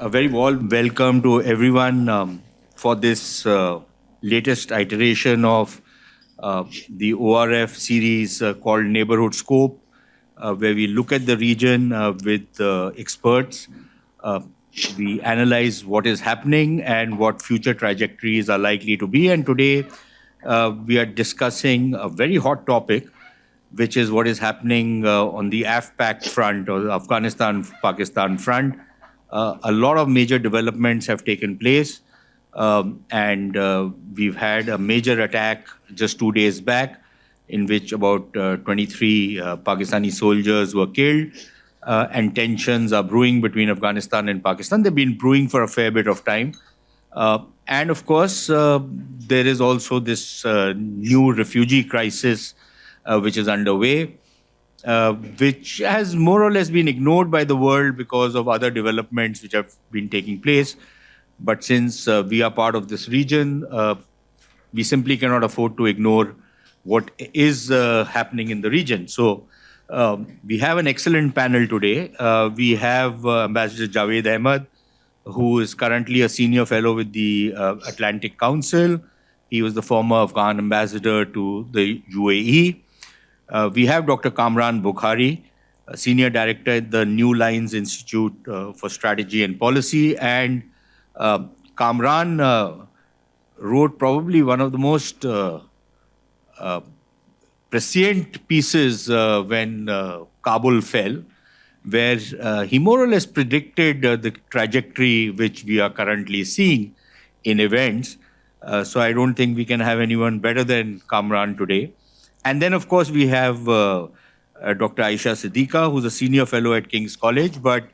A very warm welcome to everyone for this latest iteration of the ORF series called Neighbourhood Scope, where we look at the region with experts. We analyze what is happening and what future trajectories are likely to be. And today we are discussing a very hot topic, which is what is happening on the AFPAC front or the Afghanistan-Pakistan front. A lot of major developments have taken place, and we've had a major attack just 2 days back in which about 23 Pakistani soldiers were killed, and tensions are brewing between Afghanistan and Pakistan. They've been brewing for a fair bit of time. And of course, there is also this new refugee crisis which is underway, which has more or less been ignored by the world because of other developments which have been taking place. But since we are part of this region, we simply cannot afford to ignore what is happening in the region. So we have an excellent panel today. We have Ambassador Javed Ahmed, who is currently a senior fellow with the Atlantic Council. He was the former Afghan ambassador to the UAE. We have Dr. Kamran Bukhari, Senior Director at the New Lines Institute for Strategy and Policy. And Kamran wrote probably one of the most prescient pieces when Kabul fell, where he more or less predicted the trajectory which we are currently seeing in events. So I don't think we can have anyone better than Kamran today. And then, of course, we have Dr. Aisha Siddiqa, who's a senior fellow at King's College, but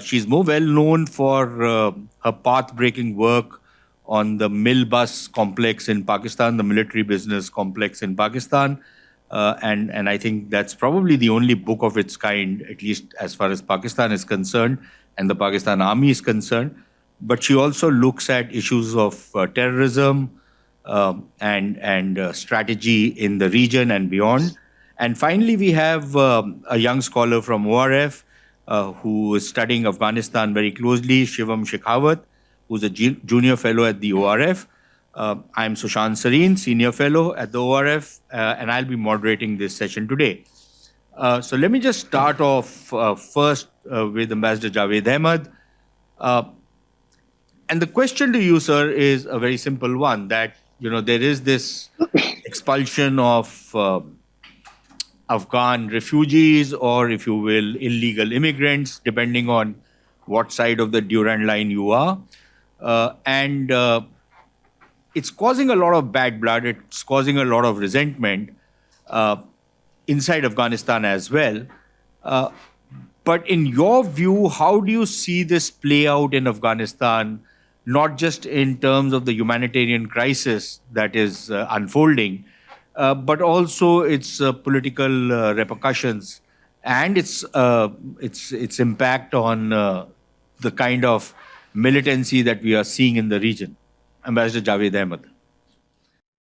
she's more well known for her path-breaking work on the Mill Bus complex in Pakistan, the military business complex in Pakistan. And I think that's probably the only book of its kind, at least as far as Pakistan is concerned and the Pakistan Army is concerned. But she also looks at issues of terrorism, and strategy in the region and beyond. And finally, we have a young scholar from ORF who is studying Afghanistan very closely, Shivam Shekhawat, who's a junior fellow at the ORF. I'm Sushant Sareen, senior fellow at the ORF, and I'll be moderating this session today. So let me just start off first with Ambassador Javed Ahmed. And the question to you, sir, is a very simple one, that there is this expulsion of Afghan refugees, or if you will, illegal immigrants, depending on what side of the Durand Line you are. And it's causing a lot of bad blood. It's causing a lot of resentment inside Afghanistan as well. But in your view, how do you see this play out in Afghanistan, not just in terms of the humanitarian crisis that is unfolding, but also its political repercussions and its impact on the kind of militancy that we are seeing in the region? Ambassador Javed Ahmed.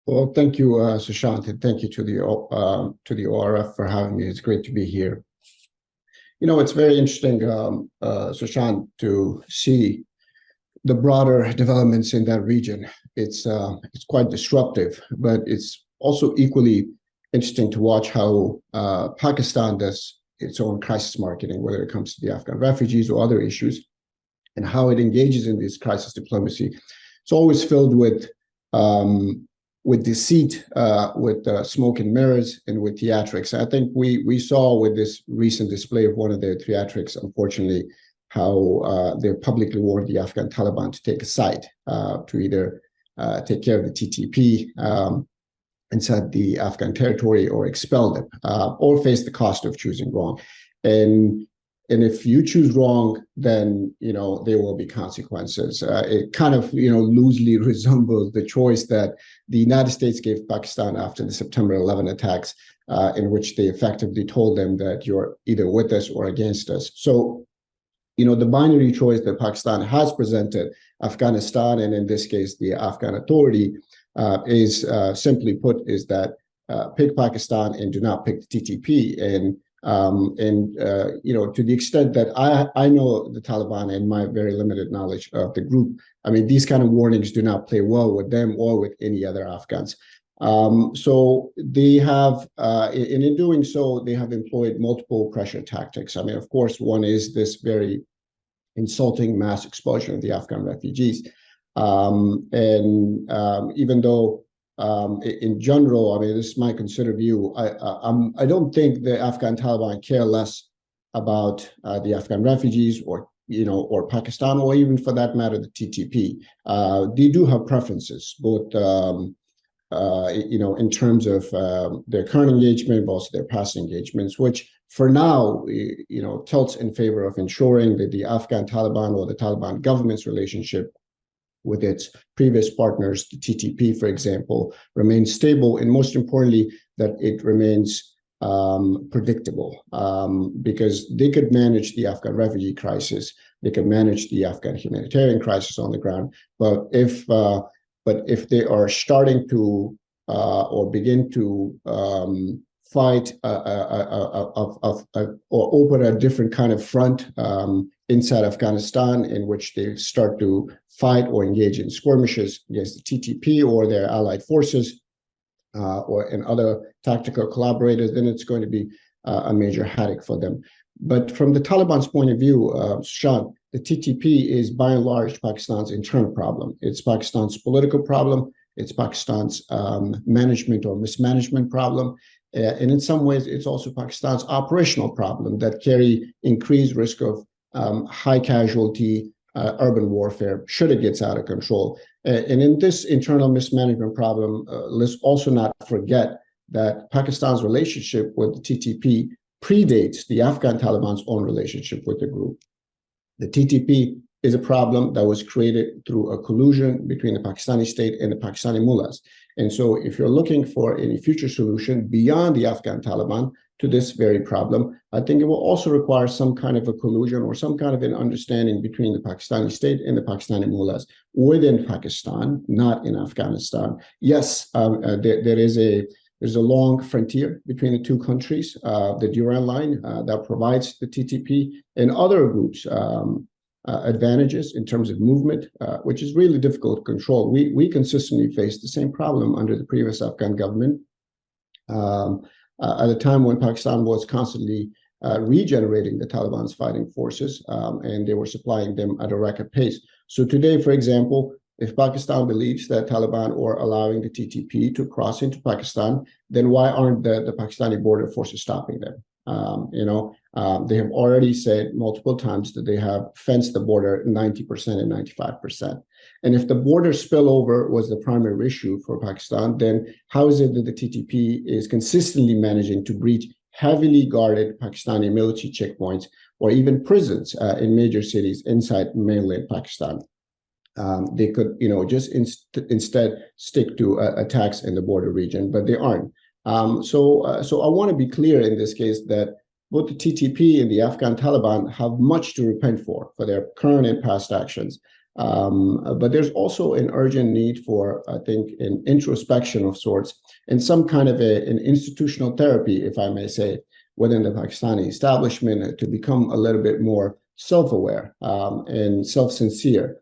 Well, thank you, Sushant, and thank you to the ORF for having me. It's great to be here. It's very interesting, Sushant, to see the broader developments in that region. It's quite disruptive, but it's also equally interesting to watch how Pakistan does its own crisis marketing, whether it comes to the Afghan refugees or other issues, and how it engages in this crisis diplomacy. It's always filled with deceit, with smoke and mirrors, and with theatrics. I think we saw with this recent display of one of their theatrics, unfortunately, how they publicly warned the Afghan Taliban to take a side, to either take care of the TTP inside the Afghan territory or expel them, or face the cost of choosing wrong. And if you choose wrong, then there will be consequences. It kind of loosely resembles the choice that the United States gave Pakistan after the September 11 attacks, in which they effectively told them that you're either with us or against us. So the binary choice that Pakistan has presented Afghanistan, and in this case, the Afghan Authority, is simply put, is that pick Pakistan and do not pick the TTP. And To the extent that I know the Taliban and my very limited knowledge of the group, I mean, these kind of warnings do not play well with them or with any other Afghans. So they have, and in doing so, they have employed multiple pressure tactics. I mean, of course, one is this very insulting mass expulsion of the Afghan refugees. Even though in general, I mean, this is my considered view, I don't think the Afghan Taliban care less about the Afghan refugees or Pakistan, or even for that matter, the TTP. They do have preferences, both in terms of their current engagement, but also their past engagements, which for now, tilts in favor of ensuring that the Afghan Taliban or the Taliban government's relationship with its previous partners, the TTP, for example, remains stable, and most importantly, that it remains predictable, because they could manage the Afghan refugee crisis, they could manage the Afghan humanitarian crisis on the ground, but if they are starting to or begin to fight or open a different kind of front inside Afghanistan, in which they start to fight or engage in skirmishes against the TTP or their allied forces and other tactical collaborators, then it's going to be a major headache for them. But from the Taliban's point of view, Sushant, the TTP is by and large Pakistan's internal problem. It's Pakistan's political problem. It's Pakistan's management or mismanagement problem. And in some ways, it's also Pakistan's operational problem that carry increased risk of high casualty urban warfare should it gets out of control. And in this internal mismanagement problem, let's also not forget that Pakistan's relationship with the TTP predates the Afghan Taliban's own relationship with the group. The TTP is a problem that was created through a collusion between the Pakistani state and the Pakistani mullahs. And so if you're looking for any future solution beyond the Afghan Taliban to this very problem, I think it will also require some kind of a collusion or some kind of an understanding between the Pakistani state and the Pakistani mullahs within Pakistan, not in Afghanistan. Yes, there's a long frontier between the two countries, the Durand Line that provides the TTP and other groups advantages in terms of movement, which is really difficult to control. We consistently faced the same problem under the previous Afghan government at a time when Pakistan was constantly regenerating the Taliban's fighting forces, and they were supplying them at a record pace. So today, for example, if Pakistan believes that Taliban are allowing the TTP to cross into Pakistan, then why aren't the Pakistani border forces stopping them? They have already said multiple times that they have fenced the border 90% and 95%. And if the border spillover was the primary issue for Pakistan, then how is it that the TTP is consistently managing to breach heavily guarded Pakistani military checkpoints or even prisons in major cities inside mainland Pakistan? They could, just instead stick to attacks in the border region, but they aren't. So I want to be clear in this case that both the TTP and the Afghan Taliban have much to repent for their current and past actions. But there's also an urgent need for, I think, an introspection of sorts and some kind of an institutional therapy, if I may say, within the Pakistani establishment to become a little bit more self-aware and self-sincere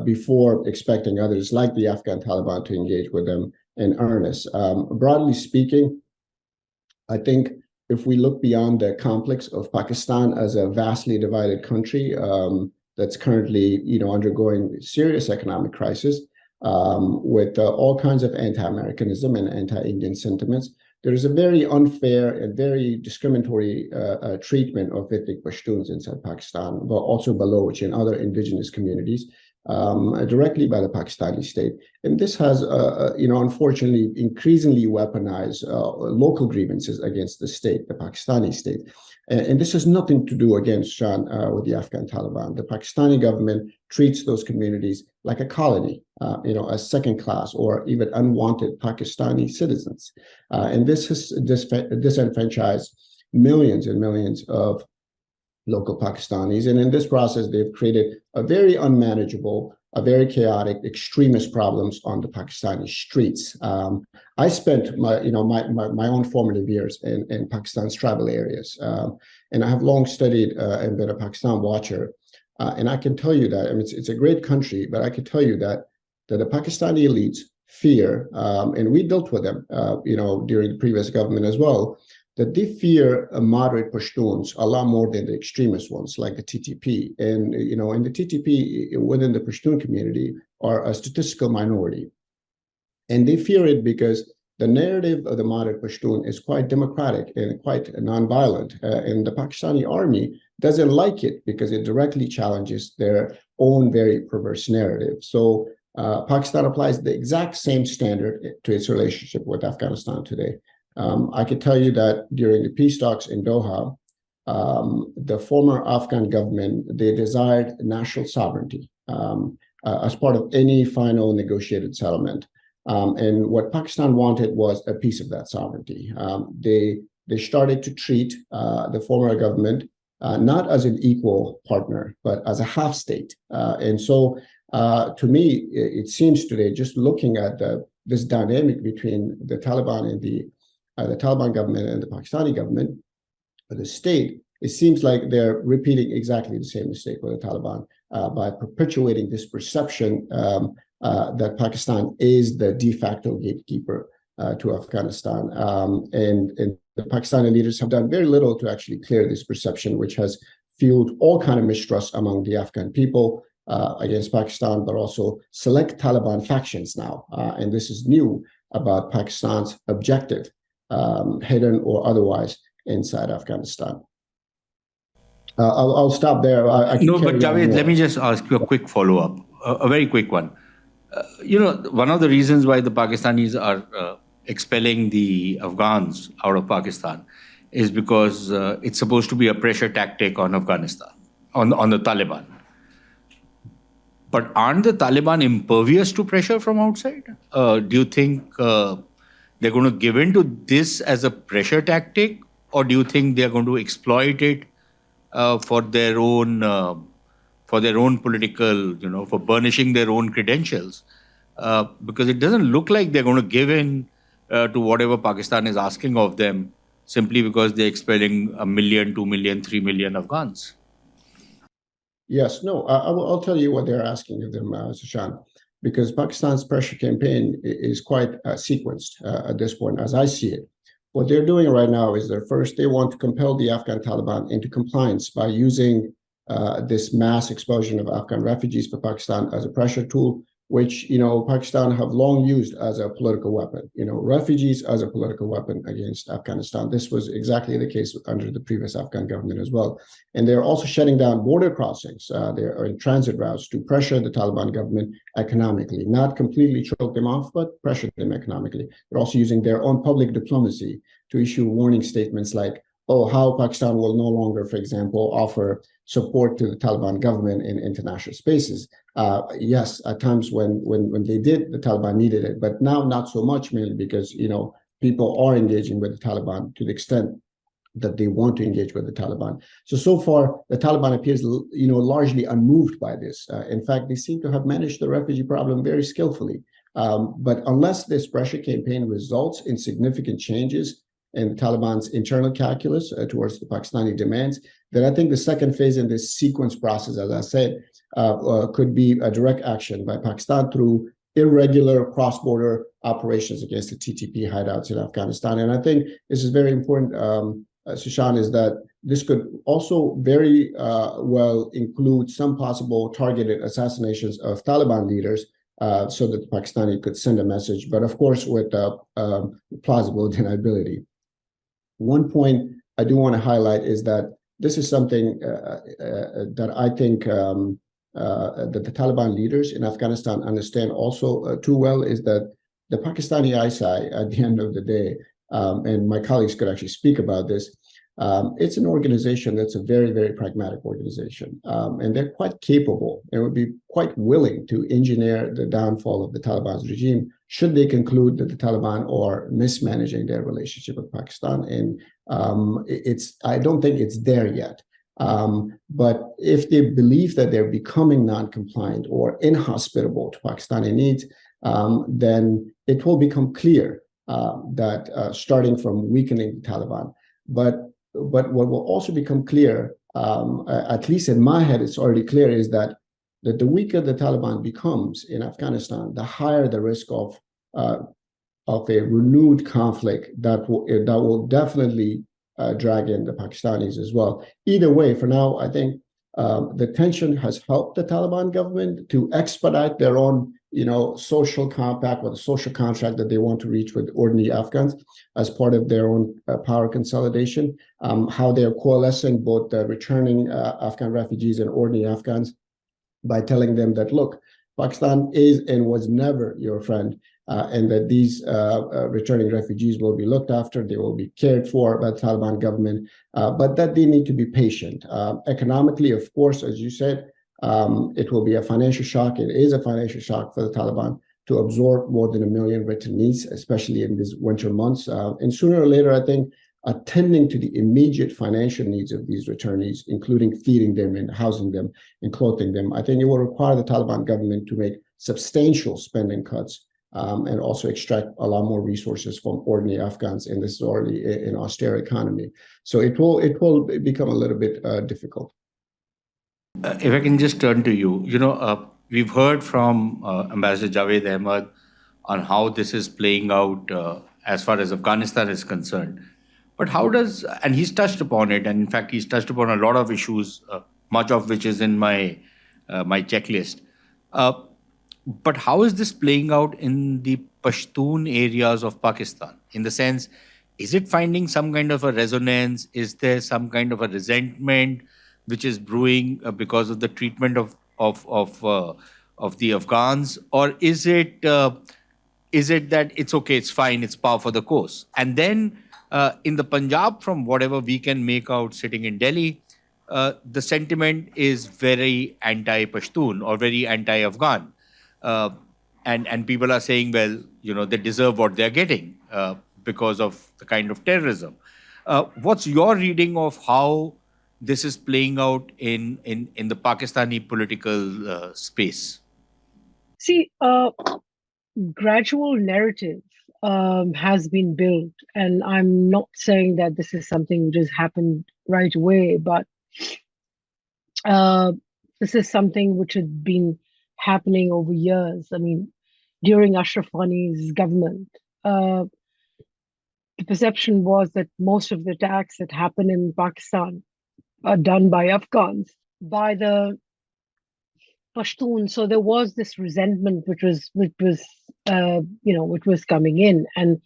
before expecting others like the Afghan Taliban to engage with them in earnest. Broadly speaking, I think if we look beyond the complex of Pakistan as a vastly divided country that's currently, undergoing serious economic crisis with all kinds of anti-Americanism and anti-Indian sentiments, there is a very unfair and very discriminatory treatment of ethnic Pashtuns inside Pakistan, but also Baloch and other indigenous communities directly by the Pakistani state. And this has, unfortunately, increasingly weaponized local grievances against the state, the Pakistani state. And this has nothing to do, again, Sean, with the Afghan Taliban. The Pakistani government treats those communities like a colony, as second class or even unwanted Pakistani citizens. And this has disenfranchised millions and millions of local Pakistanis. And in this process, they've created a very unmanageable very chaotic extremist problems on the Pakistani streets. I spent my own formative years in Pakistan's tribal areas, and I have long studied and been a Pakistan watcher. And I can tell you that, I mean, it's a great country, but I can tell you that the Pakistani elites fear, and we dealt with them, during the previous government as well, that they fear moderate Pashtuns a lot more than the extremist ones, like the TTP. And, in the TTP, within the Pashtun community, are a statistical minority. And they fear it because the narrative of the moderate Pashtun is quite democratic and quite nonviolent. And the Pakistani army doesn't like it because it directly challenges their own very perverse narrative. So Pakistan applies the exact same standard to its relationship with Afghanistan today. I can tell you that during the peace talks in Doha, the former Afghan government, they desired national sovereignty as part of any final negotiated settlement. And what Pakistan wanted was a piece of that sovereignty. They started to treat the former government not as an equal partner, but as a half state. And so to me, it seems today, just looking at this dynamic between the Taliban and the Taliban government and the Pakistani government, or the state, it seems like they're repeating exactly the same mistake with the Taliban by perpetuating this perception that Pakistan is the de facto gatekeeper to Afghanistan. And the Pakistani leaders have done very little to actually clear this perception, which has fueled all kind of mistrust among the Afghan people against Pakistan, but also select Taliban factions now. And this is new about Pakistan's objective, hidden or otherwise, inside Afghanistan. I'll stop there. No, but Javed, let me just ask you a quick follow-up, a very quick one. One of the reasons why the Pakistanis are expelling the Afghans out of Pakistan is because it's supposed to be a pressure tactic on Afghanistan, on the Taliban. But aren't the Taliban impervious to pressure from outside? Do you think they're going to give in to this as a pressure tactic, or do you think they're going to exploit it for their own political, for burnishing their own credentials? Because it doesn't look like they're going to give in to whatever Pakistan is asking of them simply because they're expelling 1 million, 2 million, 3 million Afghans. Yes, no, I'll tell you what they're asking of them, Sushant, because Pakistan's pressure campaign is quite sequenced at this point, as I see it. What they're doing right now is they want to compel the Afghan Taliban into compliance by using this mass expulsion of Afghan refugees for Pakistan as a pressure tool, which, Pakistan have long used as a political weapon, refugees as a political weapon against Afghanistan. This was exactly the case under the previous Afghan government as well. And they're also shutting down border crossings. They're in transit routes to pressure the Taliban government economically, not completely choke them off, but pressure them economically. They're also using their own public diplomacy to issue warning statements like, how Pakistan will no longer, for example, offer support to the Taliban government in international spaces. Yes, at times when they did, the Taliban needed it, but now not so much, mainly because, people are engaging with the Taliban to the extent that they want to engage with the Taliban. So far, the Taliban appears, largely unmoved by this. In fact, they seem to have managed the refugee problem very skillfully. But unless this pressure campaign results in significant changes in the Taliban's internal calculus towards the Pakistani demands, then I think the second phase in this sequence process, as I said, could be a direct action by Pakistan through irregular cross-border operations against the TTP hideouts in Afghanistan. And I think this is very important, Sushant, is that this could also very well include some possible targeted assassinations of Taliban leaders so that the Pakistani could send a message, but of course with plausible deniability. One point I do want to highlight is that this is something that I think that the Taliban leaders in Afghanistan understand also too well, is that the Pakistani ISI, at the end of the day, and my colleagues could actually speak about this, it's an organization that's a very, very pragmatic organization. And they're quite capable and would be quite willing to engineer the downfall of the Taliban's regime should they conclude that the Taliban are mismanaging their relationship with Pakistan. And I don't think it's there yet. But if they believe that they're becoming non-compliant or inhospitable to Pakistani needs, then it will become clear that starting from weakening the Taliban. But what will also become clear, at least in my head, it's already clear, is that the weaker the Taliban becomes in Afghanistan, the higher the risk of a renewed conflict that will definitely drag in the Pakistanis as well. Either way, for now, I think the tension has helped the Taliban government to expedite their own, social compact or the social contract that they want to reach with ordinary Afghans as part of their own power consolidation. How they are coalescing both the returning Afghan refugees and ordinary Afghans by telling them that, look, Pakistan is and was never your friend, and that these returning refugees will be looked after, they will be cared for by the Taliban government, but that they need to be patient. Economically, of course, as you said, it will be a financial shock. It is a financial shock for the Taliban to absorb more than 1 million returnees, especially in these winter months. And sooner or later, I think, attending to the immediate financial needs of these returnees, including feeding them and housing them and clothing them, I think it will require the Taliban government to make substantial spending cuts and also extract a lot more resources from ordinary Afghans in this already an austere economy. So it will become a little bit difficult. If I can just turn to you, we've heard from Ambassador Javed Ahmad on how this is playing out as far as Afghanistan is concerned. But and he's touched upon it, and in fact, he's touched upon a lot of issues, much of which is in my checklist. But how is this playing out in the Pashtun areas of Pakistan? In the sense, is it finding some kind of a resonance? Is there some kind of a resentment which is brewing because of the treatment of the Afghans, or is it that it's okay, it's fine, it's par for the course? And then in the Punjab, from whatever we can make out sitting in Delhi, the sentiment is very anti-Pashtun or very anti-Afghan. And people are saying, well, they deserve what they're getting because of the kind of terrorism. What's your reading of how this is playing out in the Pakistani political space? See, gradual narrative has been built, and I'm not saying that this is something which has happened right away, but this is something which had been happening over years. I mean, during Ashraf Ghani's government, the perception was that most of the attacks that happen in Pakistan are done by Afghans, by the Pashtun. So there was this resentment which was coming in, and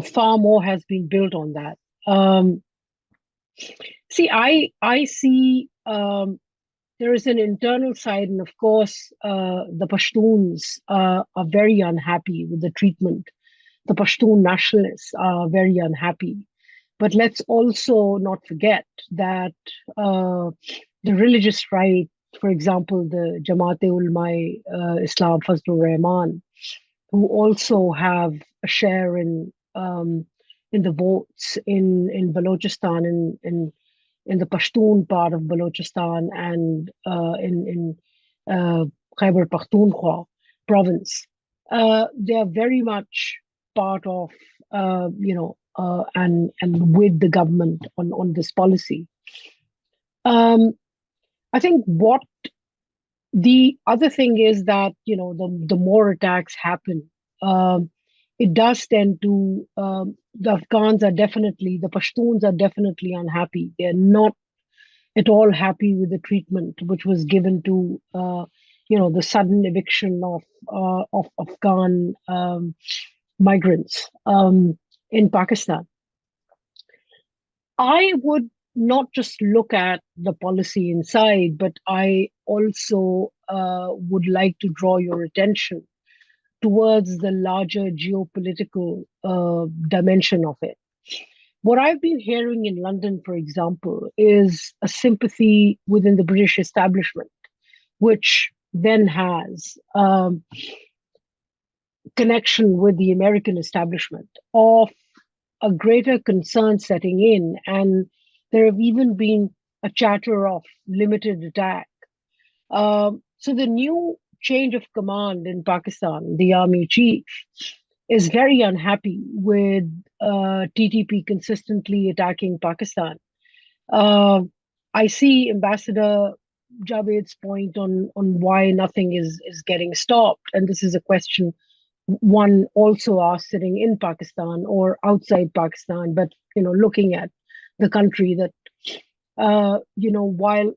far more has been built on that. See, I see there is an internal side, and of course, the Pashtuns are very unhappy with the treatment. The Pashtun nationalists are very unhappy. But let's also not forget that the religious right, for example, the Jamaat-e-Ulama Islam Fazlur Rahman, who also have a share in the votes in Balochistan, in the Pashtun part of Balochistan, and in Khyber Pakhtunkhwa province. They are very much part of, and with the government on this policy. I think what the other thing is that, the more attacks happen, it does tend to, the Afghans are definitely, the Pashtuns are definitely unhappy. They're not at all happy with the treatment which was given to, the sudden eviction of Afghan migrants in Pakistan. I would not just look at the policy inside, but I also would like to draw your attention towards the larger geopolitical dimension of it. What I've been hearing in London, for example, is a sympathy within the British establishment, which then has connection with the American establishment, of a greater concern setting in, and There have even been a chatter of limited attack. So the new change of command in Pakistan, the army chief, is very unhappy with TTP consistently attacking Pakistan. I see Ambassador Javed's point on why nothing is getting stopped, and this is a question one also asks sitting in Pakistan or outside Pakistan, but looking at the country that while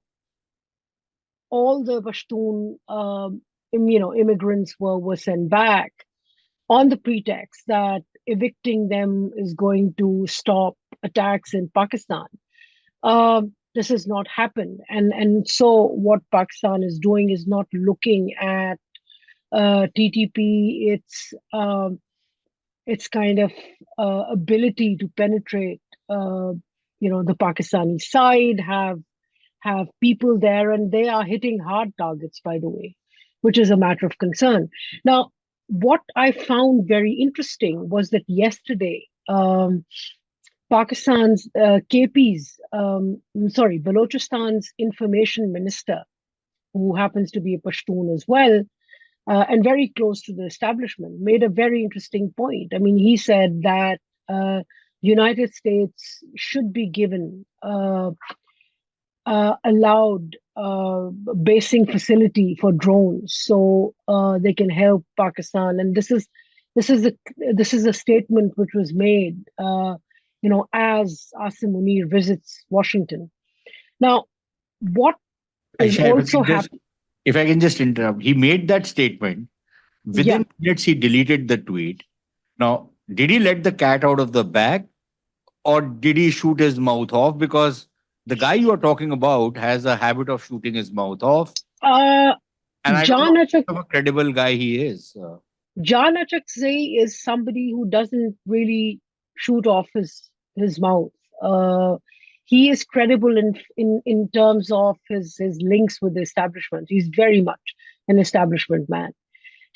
all the Pashtun immigrants were sent back on the pretext that evicting them is going to stop attacks in Pakistan. This has not happened, and so what Pakistan is doing is not looking at TTP, its kind of ability to penetrate, the Pakistani side, have people there, and they are hitting hard targets, by the way, which is a matter of concern. Now, what I found very interesting was that yesterday, Pakistan's Balochistan's information minister, who happens to be a Pashtun as well, and very close to the establishment, made a very interesting point. I mean, he said that United States should be given allowed basing facility for drones so they can help Pakistan. And this is a statement which was made, as Asim Munir visits Washington. Now, what is Aisha, also happening? if I can just interrupt, he made that statement. Yeah. Within minutes, he deleted the tweet. Now, did he let the cat out of the bag, or did he shoot his mouth off? Because the guy you are talking about has a habit of shooting his mouth off. And I don't know how much of a credible guy he is. Jan Achakzai is somebody who doesn't really shoot off his mouth. He is credible in terms of his links with the establishment. He's very much an establishment man,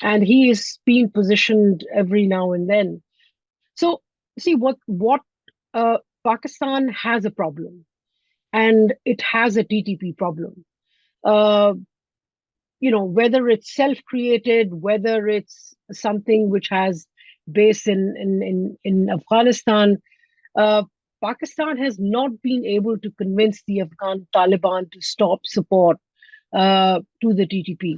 and he is being positioned every now and then. So, see what Pakistan has a problem, and it has a TTP problem. Whether it's self-created, whether it's something which has base in Afghanistan, Pakistan has not been able to convince the Afghan Taliban to stop support to the TTP.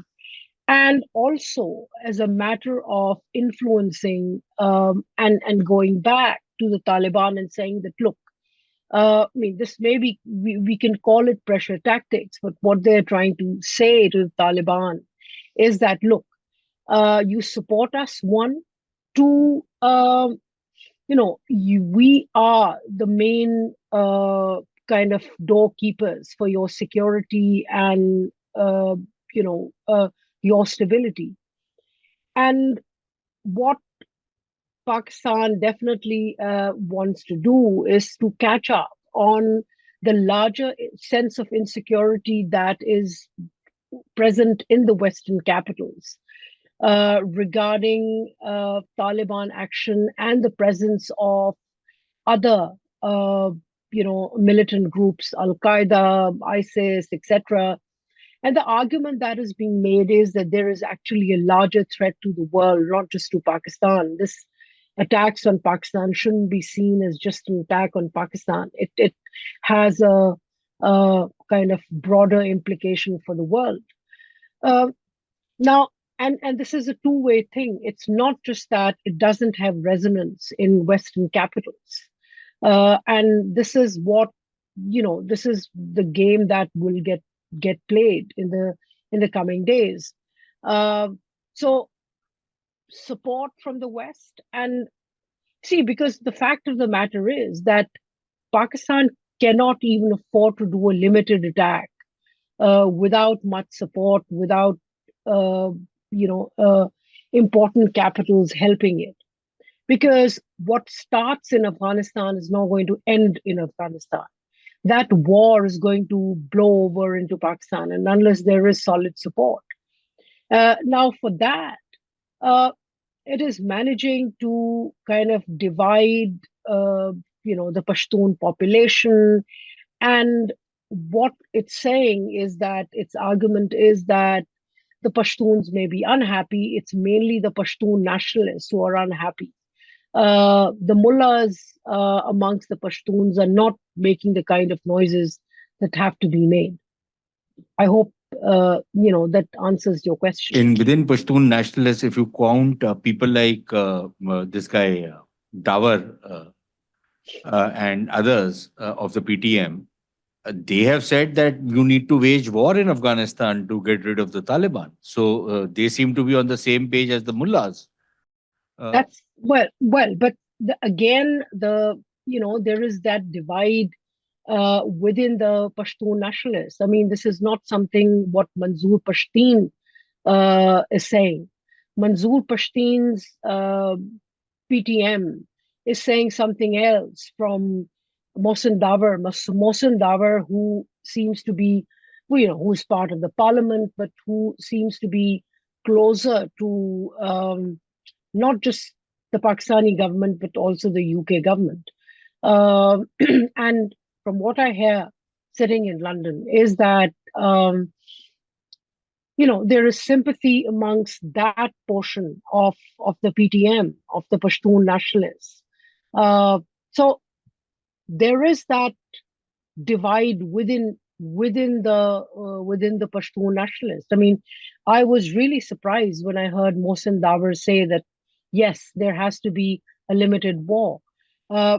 And also, as a matter of influencing and going back to the Taliban and saying that, look, this maybe we can call it pressure tactics, but what they're trying to say to the Taliban is that, look, you support us, one, two, we are the main kind of doorkeepers for your security and, your stability. And what Pakistan definitely wants to do is to catch up on the larger sense of insecurity that is present in the Western capitals regarding Taliban action and the presence of other, militant groups, Al-Qaeda, ISIS, etc. And the argument that is being made is that there is actually a larger threat to the world, not just to Pakistan. This attacks on Pakistan shouldn't be seen as just an attack on Pakistan. It has a kind of broader implication for the world. Now, and this is a two-way thing. It's not just that it doesn't have resonance in Western capitals. And this is what, this is the game that will get played in the coming days. So support from the West, and see, because the fact of the matter is that Pakistan cannot even afford to do a limited attack without much support, without important capitals helping it. Because what starts in Afghanistan is not going to end in Afghanistan. That war is going to blow over into Pakistan, and unless there is solid support. Now, for that, it is managing to kind of divide, the Pashtun population, And what it's saying is that its argument is that the Pashtuns may be unhappy. It's mainly the Pashtun nationalists who are unhappy. The mullahs amongst the Pashtuns are not making the kind of noises that have to be made. I hope that answers your question. Within Pashtun nationalists, if you count people like this guy Dawar and others of the PTM, they have said that you need to wage war in Afghanistan to get rid of the Taliban. So they seem to be on the same page as the mullahs. That's well, but again, there is that divide within the Pashtun nationalists. I mean, this is not something what Manzoor Pashtun is saying. Manzoor Pashtun's PTM is saying something else from Mohsen Dawar. Mohsen Dawar, who seems to be, who's part of the parliament, but who seems to be closer to not just the Pakistani government, but also the UK government. And from what I hear sitting in London is that, there is sympathy amongst that portion of the PTM, of the Pashtun nationalists. So there is that divide within the Pashtun nationalists. I mean, I was really surprised when I heard Mohsen Dawar say that, yes, there has to be a limited war,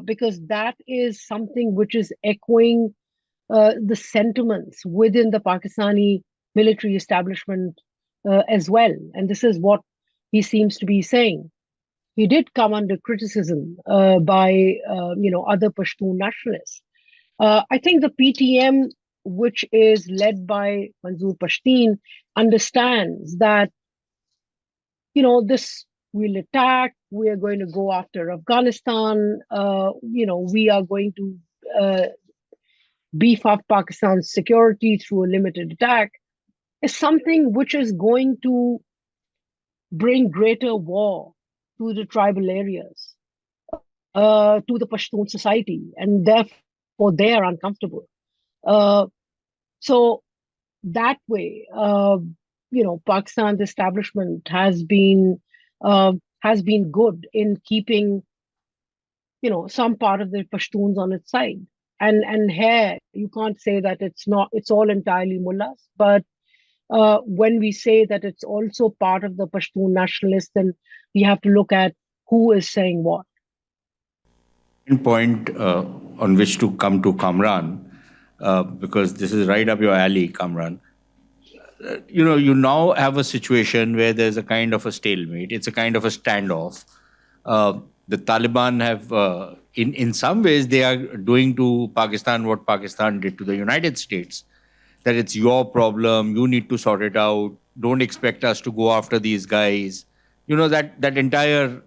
because that is something which is echoing the sentiments within the Pakistani military establishment as well. And this is what he seems to be saying. He did come under criticism by other Pashtun nationalists. I think the PTM, which is led by Manzoor Pashtun, understands that this will attack. We are going to go after Afghanistan. We are going to beef up Pakistan's security through a limited attack. Is something which is going to bring greater war to the tribal areas, to the Pashtun society, and therefore they are uncomfortable. So that way, Pakistan's establishment has been good in keeping, some part of the Pashtuns on its side. And here you can't say that it's all entirely mullahs, but when we say that it's also part of the Pashtun nationalists, then we have to look at who is saying what. Point on which to come to Kamran, because this is right up your alley, Kamran. You now have a situation where there's a kind of a stalemate. It's a kind of a standoff. The Taliban have, in some ways, they are doing to Pakistan what Pakistan did to the United States. That it's your problem, you need to sort it out, don't expect us to go after these guys. That entire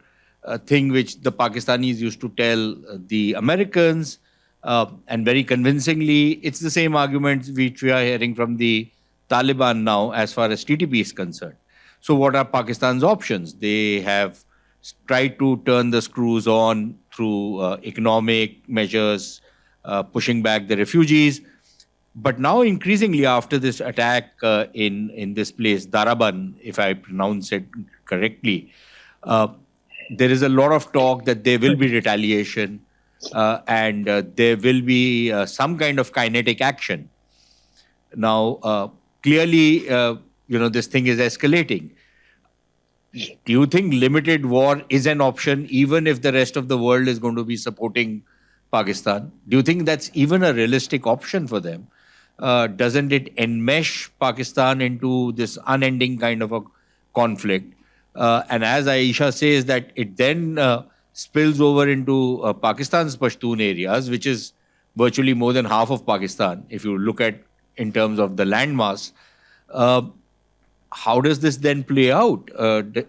thing which the Pakistanis used to tell the Americans, and very convincingly, it's the same arguments which we are hearing from the Taliban now as far as TTP is concerned. So what are Pakistan's options? They have tried to turn the screws on through economic measures, pushing back the refugees. But now increasingly after this attack in this place, Daraban, if I pronounce it correctly, there is a lot of talk that there will be retaliation and there will be some kind of kinetic action. Now, clearly, this thing is escalating. Do you think limited war is an option even if the rest of the world is going to be supporting Pakistan? Do you think that's even a realistic option for them? Doesn't it enmesh Pakistan into this unending kind of a conflict? And as Aisha says, that it then spills over into Pakistan's Pashtun areas, which is virtually more than half of Pakistan, if you look at in terms of the landmass. How does this then play out?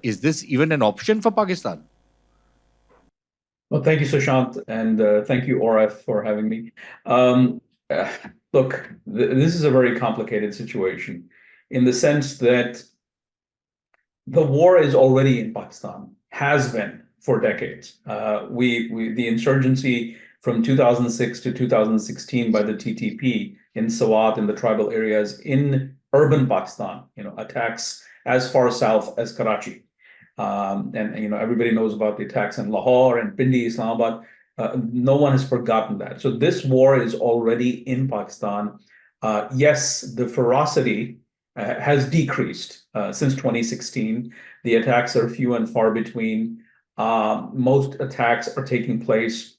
Is this even an option for Pakistan? Well, thank you, Sushant, and thank you, Oref, for having me. Look, this is a very complicated situation in the sense that the war is already in Pakistan, has been for decades. The insurgency from 2006 to 2016 by the TTP in Swat, in the tribal areas in urban Pakistan, attacks as far south as Karachi. And everybody knows about the attacks in Lahore and Pindi, Islamabad. No one has forgotten that. So this war is already in Pakistan. Yes, the ferocity has decreased since 2016. The attacks are few and far between. Most attacks are taking place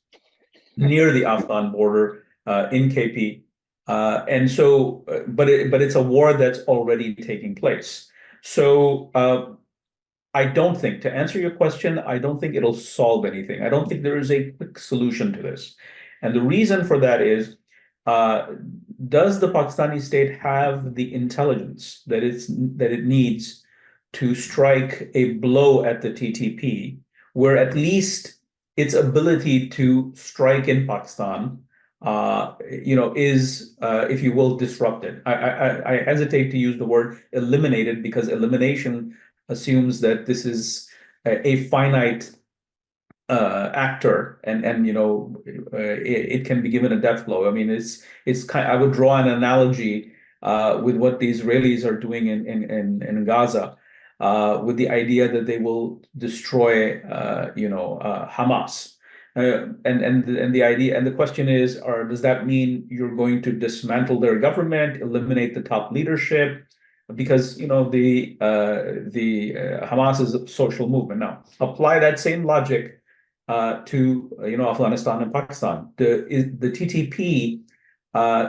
near the Afghan border in KP. And so, but it's a war that's already taking place. So I don't think, to answer your question, I don't think it'll solve anything. I don't think there is a quick solution to this. And the reason for that is, does the Pakistani state have the intelligence that it needs to strike a blow at the TTP, where at least its ability to strike in Pakistan, is, if you will, disrupted? I hesitate to use the word eliminated, because elimination assumes that this is a finite actor, and it can be given a death blow. I mean, it's kind. I would draw an analogy with what the Israelis are doing in Gaza, with the idea that they will destroy Hamas, and the idea, and the question is, does that mean you're going to dismantle their government, eliminate the top leadership? Because the Hamas is a social movement. Now, apply that same logic to Afghanistan and Pakistan. The TTP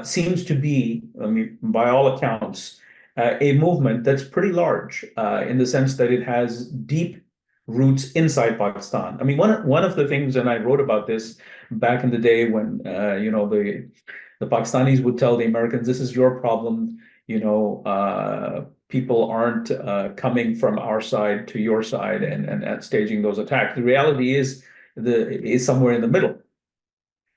seems to be, I mean, by all accounts, a movement that's pretty large in the sense that it has deep roots inside Pakistan. I mean, one of the things, and I wrote about this back in the day when the Pakistanis would tell the Americans, "This is your problem. People aren't coming from our side to your side and staging those attacks." The reality is somewhere in the middle.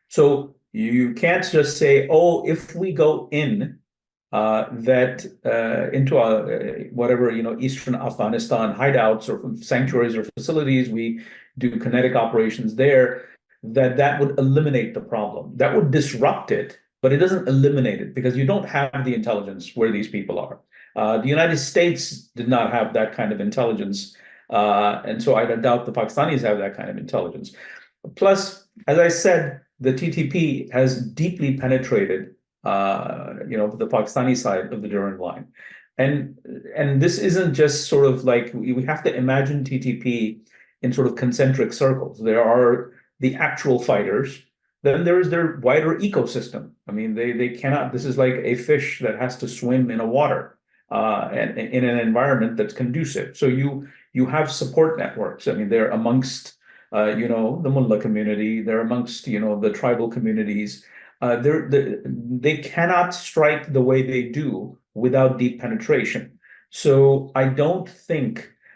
So you can't just say, "Oh, if we go in into whatever Eastern Afghanistan hideouts or sanctuaries or facilities, we do kinetic operations there," that would eliminate the problem. That would disrupt it, but it doesn't eliminate it, because you don't have the intelligence where these people are. The United States did not have that kind of intelligence, and so I doubt the Pakistanis have that kind of intelligence. Plus, as I said, the TTP has deeply penetrated the Pakistani side of the Durand Line. And this isn't just sort of like, we have to imagine TTP in sort of concentric circles. There are the actual fighters, then there is their wider ecosystem. I mean, they cannot, this is like a fish that has to swim in a water and in an environment that's conducive. So you have support networks. I mean, they're amongst the mullah community, they're amongst the tribal communities. They cannot strike the way they do without deep penetration. So I don't think,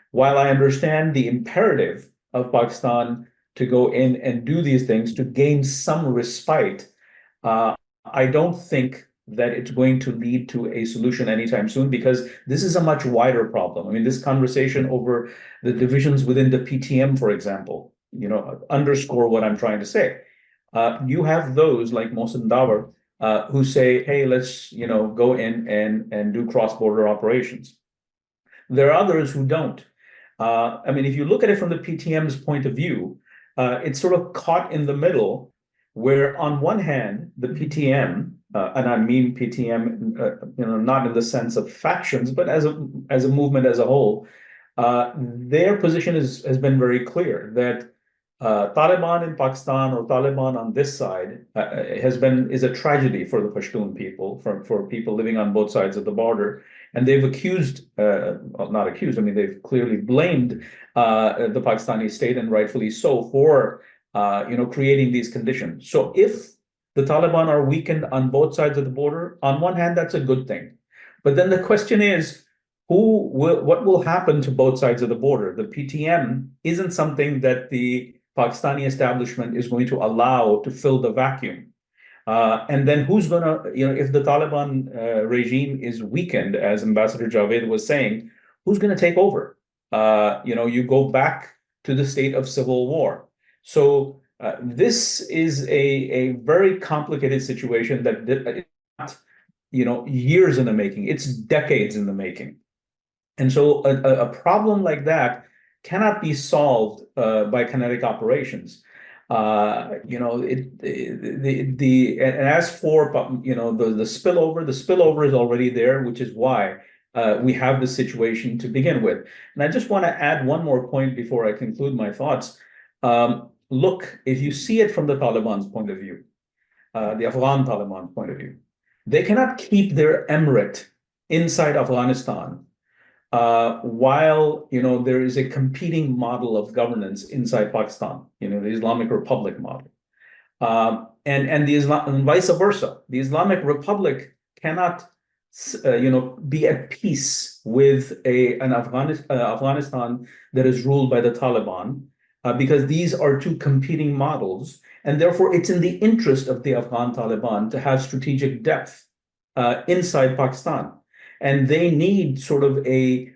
while I understand the imperative of Pakistan to go in and do these things to gain some respite, I don't think that it's going to lead to a solution anytime soon, because this is a much wider problem. I mean, this conversation over the divisions within the PTM, for example, underscore what I'm trying to say. You have those like Mohsen Dawar who say, "Hey, let's go in and do cross-border operations." There are others who don't. I mean, if you look at it from the PTM's point of view, it's sort of caught in the middle, where on one hand, the PTM, and I mean PTM, not in the sense of factions, but as a movement as a whole, their position has been very clear that Taliban in Pakistan, or Taliban on this side, is a tragedy for the Pashtun people, for people living on both sides of the border. And they've accused, not accused, I mean, they've clearly blamed the Pakistani state, and rightfully so, for creating these conditions. So if the Taliban are weakened on both sides of the border, on one hand, that's a good thing. But then the question is, what will happen to both sides of the border? The PTM isn't something that the Pakistani establishment is going to allow to fill the vacuum. And then who's going to, if the Taliban regime is weakened, as Ambassador Javed was saying, who's going to take over? You go back to the state of civil war. So This is a very complicated situation that years in the making. It's decades in the making. And so a problem like that cannot be solved by kinetic operations. And as for the spillover is already there, which is why we have this situation to begin with. And I just want to add one more point before I conclude my thoughts. Look, if you see it from the Taliban's point of view, the Afghan Taliban point of view, they cannot keep their emirate inside Afghanistan while there is a competing model of governance inside Pakistan, the Islamic Republic model, and vice versa. The Islamic Republic cannot be at peace with an Afghanistan that is ruled by the Taliban, because these are two competing models, and therefore it's in the interest of the Afghan Taliban to have strategic depth inside Pakistan. And they need sort of a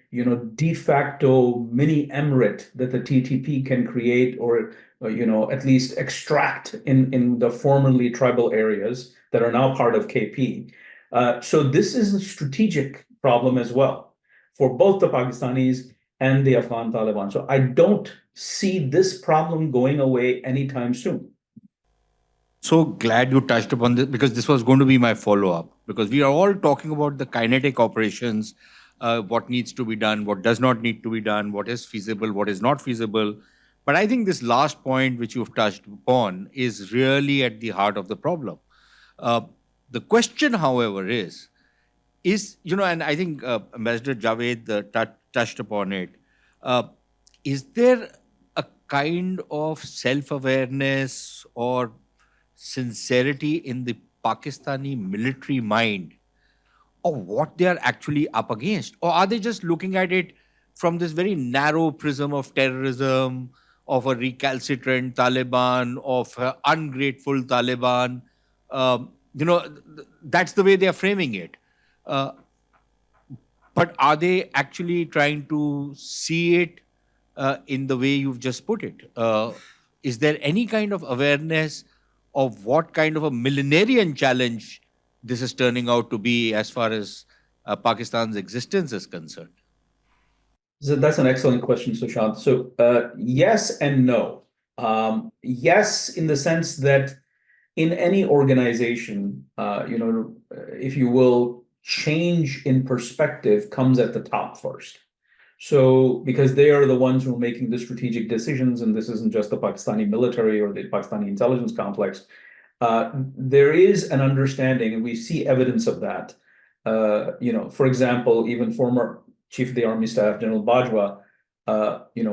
de facto mini emirate that the TTP can create, or at least extract in the formerly tribal areas that are now part of KP. So this is a strategic problem as well for both the Pakistanis and the Afghan Taliban. So I don't see this problem going away anytime soon. So glad you touched upon this, because this was going to be my follow-up, because we are all talking about the kinetic operations, what needs to be done, what does not need to be done, what is feasible, what is not feasible. But I think this last point which you've touched upon is really at the heart of the problem. The question, however, is and I think Ambassador Javed touched upon it, is there a kind of self-awareness or sincerity in the Pakistani military mind of what they are actually up against? Or are they just looking at it from this very narrow prism of terrorism, of a recalcitrant Taliban, of an ungrateful Taliban? That's the way they are framing it. But are they actually trying to see it in the way you've just put it? Is there any kind of awareness of what kind of a millenarian challenge this is turning out to be as far as Pakistan's existence is concerned? So that's an excellent question, Sushant. So yes and no. Yes, in the sense that in any organization, if you will, change in perspective comes at the top first. So because they are the ones who are making the strategic decisions, and this isn't just the Pakistani military or the Pakistani intelligence complex, there is an understanding, and we see evidence of that. For example, even former Chief of the Army Staff, General Bajwa,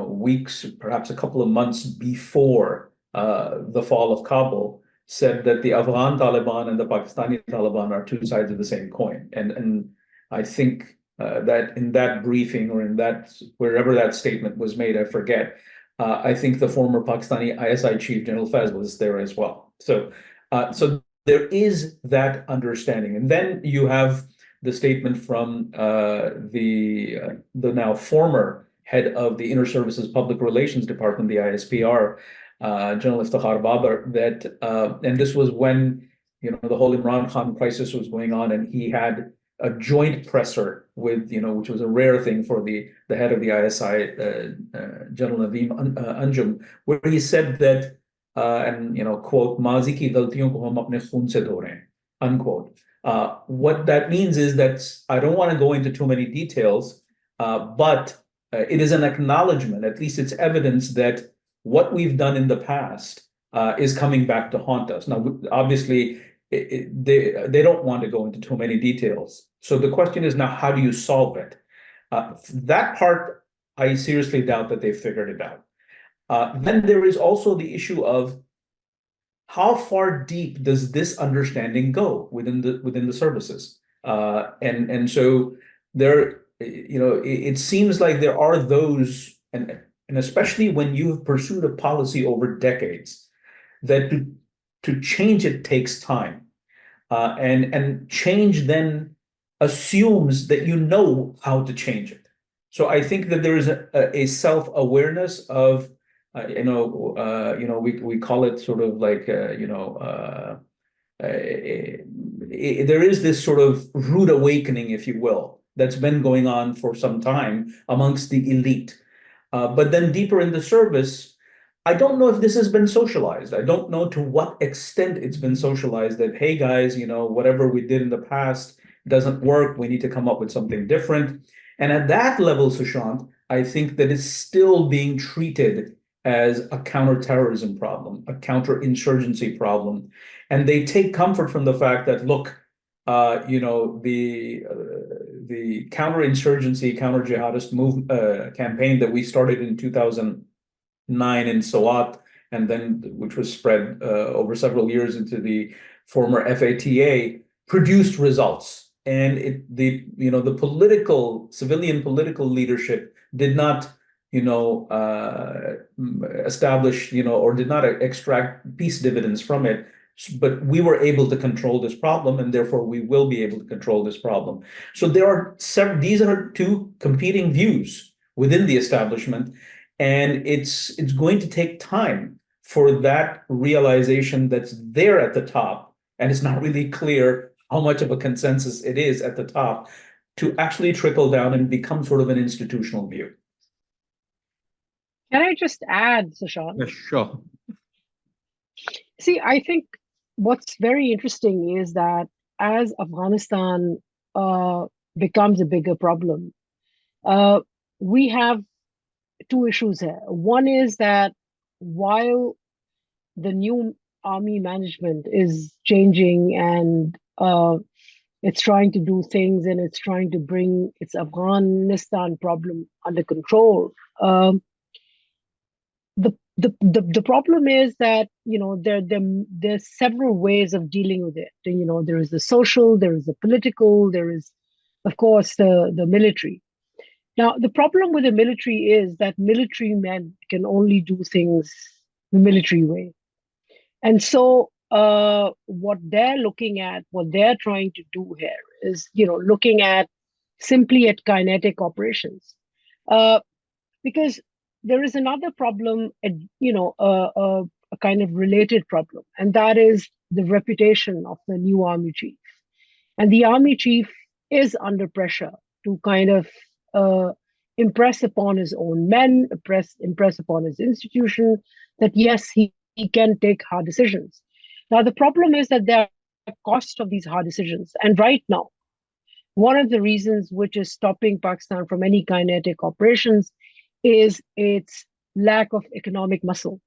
weeks, perhaps a couple of months before the fall of Kabul, said that the Afghan Taliban and the Pakistani Taliban are two sides of the same coin. And I think that in that briefing, or in that, wherever that statement was made, I forget, I think the former Pakistani ISI chief, General Faiz, was there as well. So there is that understanding. And then you have the statement from the now former head of the Inner Services Public Relations Department, the ISPR, General Iftikhar Babar, that, and this was when, the whole Imran Khan crisis was going on, and he had a joint presser with, which was a rare thing for the head of the ISI, General Naveem Anjum, where he said that, and, quote, "Mazi ki galtiyon ko hum apne khoon se dho rahe hain," unquote. What that means is that I don't want to go into too many details, but it is an acknowledgement, at least it's evidence, that what we've done in the past is coming back to haunt us. Now, obviously, they don't want to go into too many details. So the question is now, how do you solve it? That part, I seriously doubt that they've figured it out. Then there is also the issue of how far deep does this understanding go within the services? And so there, it seems like there are those, and especially when you've pursued a policy over decades, that to change it takes time. And change then assumes that you know how to change it. So I think that there is a self-awareness of we call it sort of like there is this sort of rude awakening, if you will, that's been going on for some time amongst the elite. But then deeper in the service, I don't know if this has been socialized. I don't know to what extent it's been socialized that, hey guys, whatever we did in the past doesn't work. We need to come up with something different. And at that level, Sushant, I think that it's still being treated as a counterterrorism problem, a counterinsurgency problem. And they take comfort from the fact that, look, the counterinsurgency, counter-jihadist campaign that we started in 2009 in Sawat, and then which was spread over several years into the former FATA, produced results. And the civilian political leadership did not establish, or did not extract peace dividends from it. But we were able to control this problem, and therefore we will be able to control this problem. So there are these are two competing views within the establishment, and it's going to take time for that realization that's there at the top, and it's not really clear how much of a consensus it is at the top, to actually trickle down and become sort of an institutional view. Can I just add, Sushant? Yeah, sure. See, I think what's very interesting is that as Afghanistan becomes a bigger problem, we have two issues here. One is that while the new army management is changing and it's trying to do things and it's trying to bring its Afghanistan problem under control, the problem is that there's several ways of dealing with it. There is the social, there is the political, there is, of course, the military. Now, the problem with the military is that military men can only do things the military way. And so what they're looking at, what they're trying to do here is, looking at simply at kinetic operations. Because there is another problem, a kind of related problem, and that is the reputation of the new army chief. And the army chief is under pressure to kind of impress upon his own men, impress upon his institution that, yes, he can take hard decisions. Now, the problem is that there are costs of these hard decisions. And right now, one of the reasons which is stopping Pakistan from any kinetic operations is its lack of economic muscle.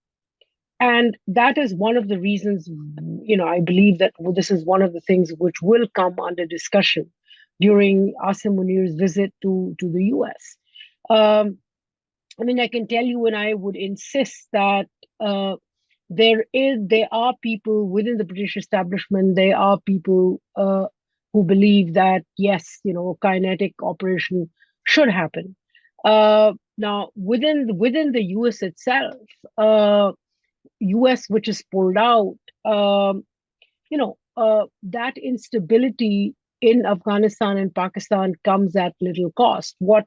And that is one of the reasons, I believe that this is one of the things which will come under discussion during Asim Munir's visit to the US. I can tell you, and I would insist that there are people within the British establishment, there are people who believe that, yes, kinetic operation should happen. Now, within the US itself, US which is pulled out, that instability in Afghanistan and Pakistan comes at little cost. What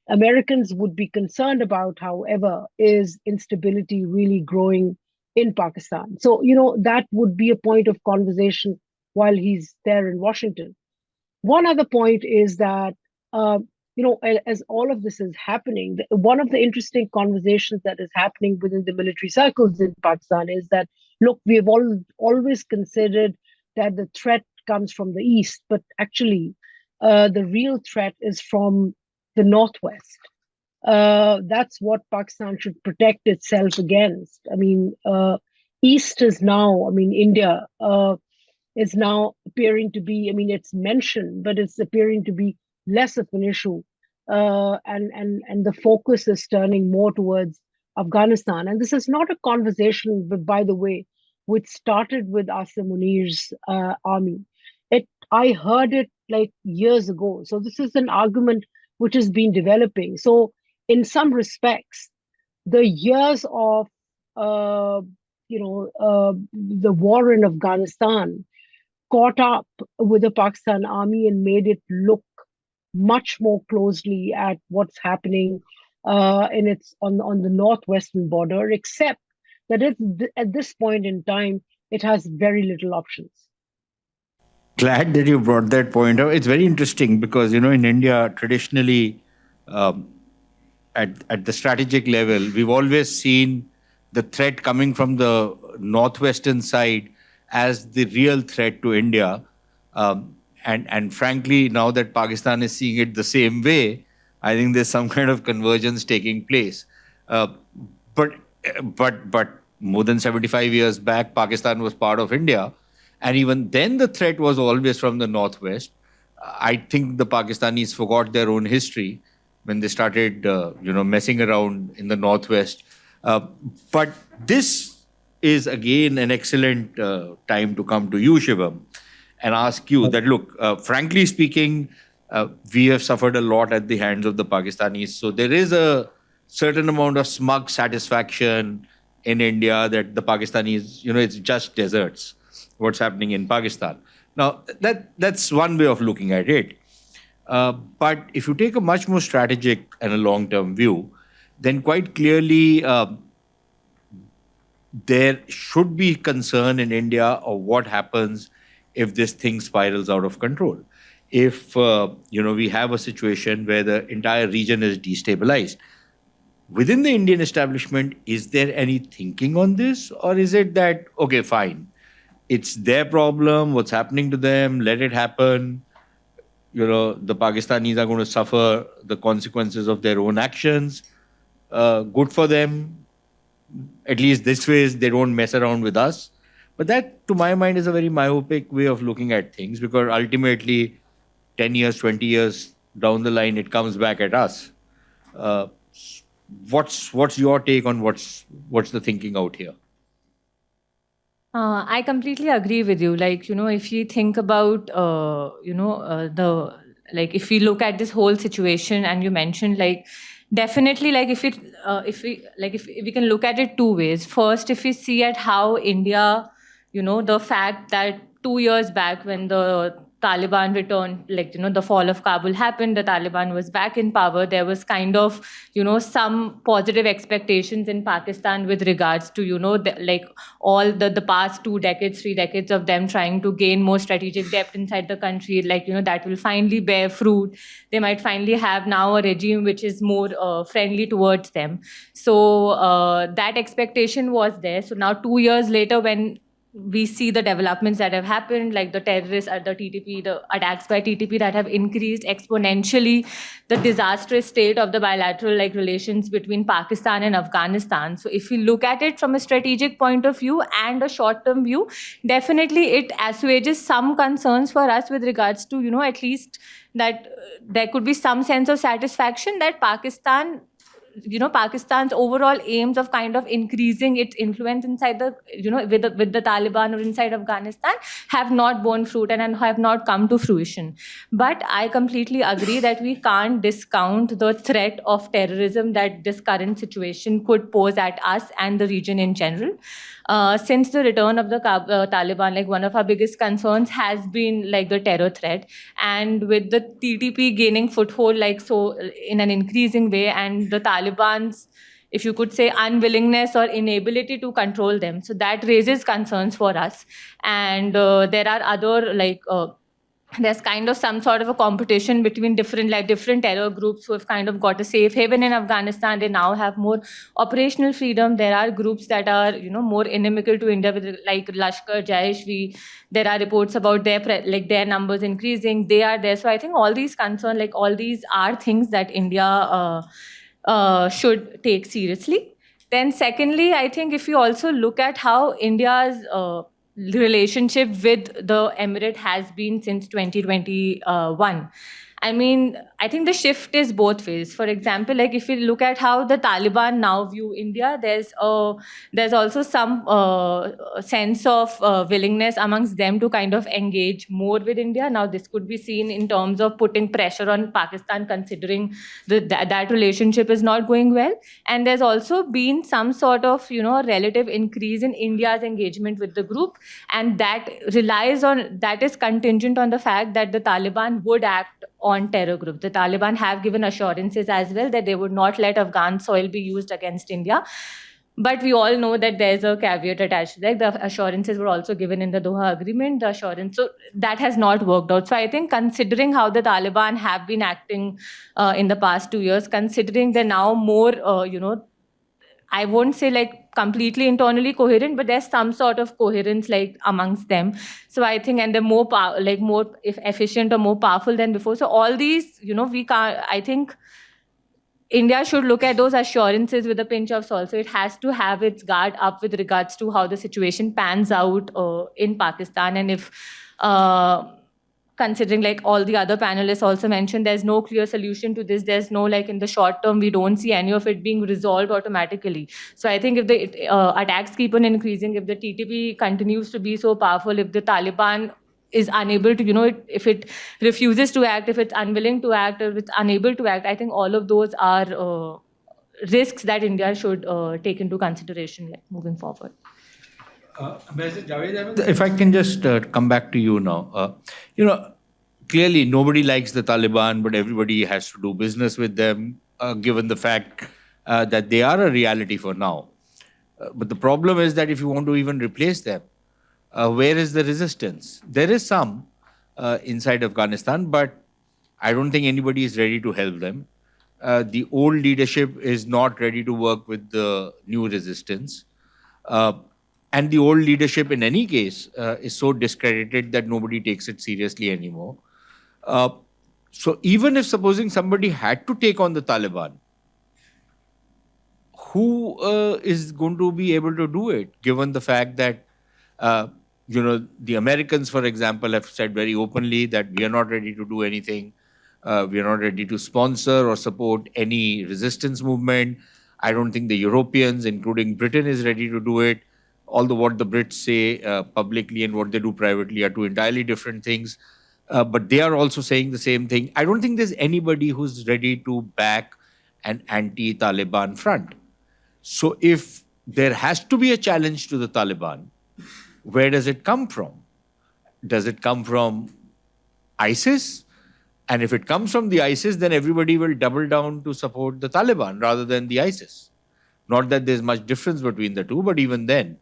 Americans would be concerned about, however, is instability really growing in Pakistan. So, that would be a point of conversation while he's there in Washington. One other point is that, as all of this is happening, one of the interesting conversations that is happening within the military circles in Pakistan is that, look, we have always considered that the threat comes from the east, but actually the real threat is from the northwest. That's what Pakistan should protect itself against. East is now, India is now appearing to be, it's mentioned, but it's appearing to be less of an issue. And the focus is turning more towards Afghanistan. And this is not a conversation, but by the way, which started with Asim Munir's army. I heard it like years ago. So this is an argument which has been developing. So in some respects, the years of the war in Afghanistan caught up with the Pakistan army and made it look much more closely at what's happening and it's on the northwestern border, except that at this point in time, it has very little options. Glad that you brought that point up. It's very interesting because, in India, traditionally, um, at the strategic level, we've always seen the threat coming from the northwestern side as the real threat to India. And frankly, now that Pakistan is seeing it the same way, I think there's some kind of convergence taking place. Uh, but but more than 75 years back, Pakistan was part of India, and even then the threat was always from the northwest. I think the Pakistanis forgot their own history when they started, messing around in the northwest. But this is again an excellent time to come to you, Shivam, and ask you that, look, frankly speaking, we have suffered a lot at the hands of the Pakistanis. So there is a certain amount of smug satisfaction in India that the Pakistanis, it's just deserts, what's happening in Pakistan. Now, that's one way of looking at it. But if you take a much more strategic and a long-term view, then quite clearly there should be concern in India of what happens if this thing spirals out of control. If we have a situation where the entire region is destabilized, within the Indian establishment, is there any thinking on this, or is it that, okay, fine, it's their problem, what's happening to them, let it happen? The Pakistanis are going to suffer the consequences of their own actions. Good for them. At least this way, they don't mess around with us. But that, to my mind, is a very myopic way of looking at things, because ultimately, 10 years, 20 years down the line, it comes back at us. What's your take on what's the thinking out here? I completely agree with you. If you think about, if we look at this whole situation, and you mentioned, definitely, if we can look at it two ways. First, if we see at how India, the fact that 2 years back when the Taliban returned, the fall of Kabul happened, the Taliban was back in power, there was kind of, some positive expectations in Pakistan with regards to, all the past 2 decades, 3 decades of them trying to gain more strategic depth inside the country, that will finally bear fruit. They might finally have now a regime which is more friendly towards them. So that expectation was there. So now 2 years later, when we see the developments that have happened, like the terrorists at the TTP, the attacks by TTP that have increased exponentially the disastrous state of the bilateral relations between Pakistan and Afghanistan. So if we look at it from a strategic point of view and a short-term view, definitely it assuages some concerns for us with regards to, at least that there could be some sense of satisfaction that Pakistan's overall aims of kind of increasing its influence inside the, with the Taliban or inside Afghanistan have not borne fruit and have not come to fruition. But I completely agree that we can't discount the threat of terrorism that this current situation could pose at us and the region in general. Since the return of the Taliban, one of our biggest concerns has been the terror threat, and with the TTP gaining foothold so in an increasing way, and the Taliban's, if you could say, unwillingness or inability to control them, so that raises concerns for us. And there are other there's kind of some sort of a competition between different terror groups who have kind of got a safe haven in Afghanistan. They now have more operational freedom. There are groups that are more inimical to India, like Lashkar, Jaish. There are reports about their numbers increasing. They are there. So I think all these concerns, all these are things that India should take seriously. Then secondly, I think if you also look at how India's relationship with the Emirate has been since 2021. I mean, I think the shift is both ways. For example, if you look at how the Taliban now view India, there's also some sense of willingness amongst them to kind of engage more with India. Now, this could be seen in terms of putting pressure on Pakistan, considering that relationship is not going well. And there's also been some sort of, relative increase in India's engagement with the group. And that is contingent on the fact that the Taliban would act on terror groups. the Taliban have given assurances as well that they would not let Afghan soil be used against India. But we all know that there's a caveat attached to that. The assurances were also given in the Doha Agreement, the assurance. So that has not worked out. So I think considering how the Taliban have been acting in the past 2 years, considering they're now more, I won't say like completely internally coherent, but there's some sort of coherence like amongst them. So I think, and they're more efficient or more powerful than before. So all these, we can't, I think India should look at those assurances with a pinch of salt. So it has to have its guard up with regards to how the situation pans out in Pakistan. And if, considering like all the other panelists also mentioned, there's no clear solution to this. There's no like in the short term, we don't see any of it being resolved automatically. So I think if the attacks keep on increasing, if the TTP continues to be so powerful, if the Taliban is unable to, if it refuses to act, if it's unwilling to act, or if it's unable to act, I think all of those are risks that India should take into consideration moving forward. If I can just come back to you now. Clearly nobody likes the Taliban, but everybody has to do business with them, given the fact that they are a reality for now. But the problem is that if you want to even replace them, where is the resistance? There is some inside Afghanistan, but I don't think anybody is ready to help them. The old leadership is not ready to work with the new resistance. And the old leadership, in any case, is so discredited that nobody takes it seriously anymore. So even if supposing somebody had to take on the Taliban, who is going to be able to do it, given the fact that the Americans, for example, have said very openly that we are not ready to do anything. We are not ready to sponsor or support any resistance movement. I don't think the Europeans, including Britain, is ready to do it. Although what the Brits say publicly and what they do privately are two entirely different things. But they are also saying the same thing. I don't think there's anybody who's ready to back an anti-Taliban front. So if there has to be a challenge to the Taliban, where does it come from? Does it come from ISIS? And if it comes from the ISIS, then everybody will double down to support the Taliban rather than the ISIS. Not that there's much difference between the two, but even then.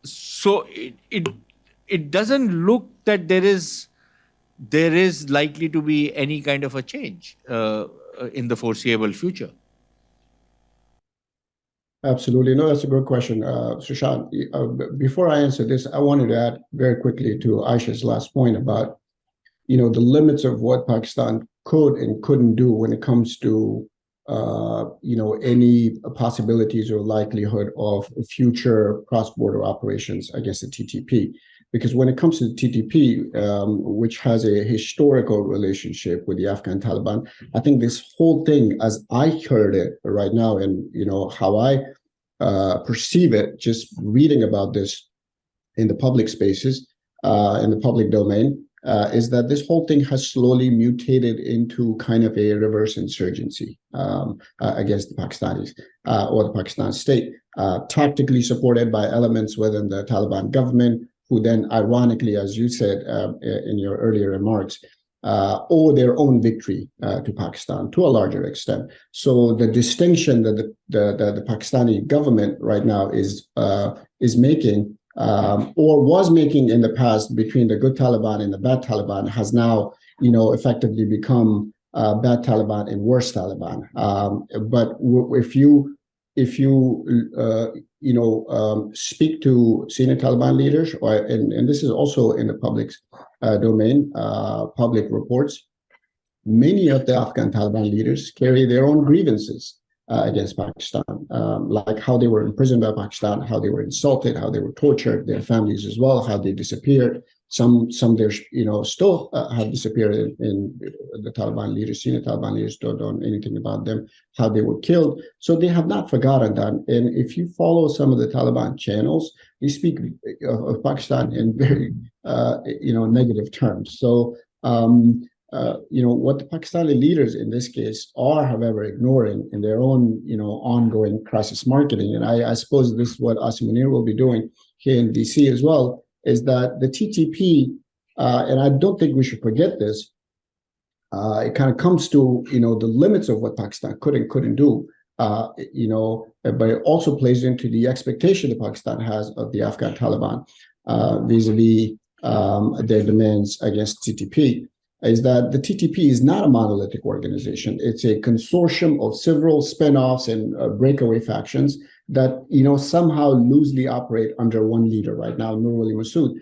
So it doesn't look that there is likely to be any kind of a change in the foreseeable future. Absolutely. No, that's a good question. Sushant, before I answer this, I wanted to add very quickly to Aisha's last point about, the limits of what Pakistan could and couldn't do when it comes to, any possibilities or likelihood of future cross-border operations against the TTP. Because when it comes to the TTP, which has a historical relationship with the Afghan Taliban, I think this whole thing, as I heard it right now, and how I perceive it, just reading about this in the public spaces, in the public domain, is that this whole thing has slowly mutated into kind of a reverse insurgency against the Pakistanis or the Pakistan state, tactically supported by elements within the Taliban government, who then, ironically, as you said in your earlier remarks, owe their own victory to Pakistan to a larger extent. So the distinction that the Pakistani government right now is making, or was making in the past, between the good Taliban and the bad Taliban, has now, effectively become bad Taliban and worse Taliban. But if you speak to senior Taliban leaders, and this is also in the public domain, public reports, many of the Afghan Taliban leaders carry their own grievances against Pakistan, like how they were imprisoned by Pakistan, how they were insulted, how they were tortured, their families as well, how they disappeared. Some there, still have disappeared in the Taliban leaders. Senior Taliban leaders don't know anything about them, how they were killed. So they have not forgotten that. And if you follow some of the Taliban channels, they speak of Pakistan in very, negative terms. So, what the Pakistani leaders in this case are, however, ignoring in their own, ongoing crisis marketing, and I suppose this is what Asim Munir will be doing here in DC as well, is that the TTP, and I don't think we should forget this, it kind of comes to, the limits of what Pakistan could and couldn't do, but it also plays into the expectation that Pakistan has of the Afghan Taliban vis-a-vis their demands against TTP, is that the TTP is not a monolithic organization. It's a consortium of several spin-offs and breakaway factions that, somehow loosely operate under one leader right now, Nur Masood.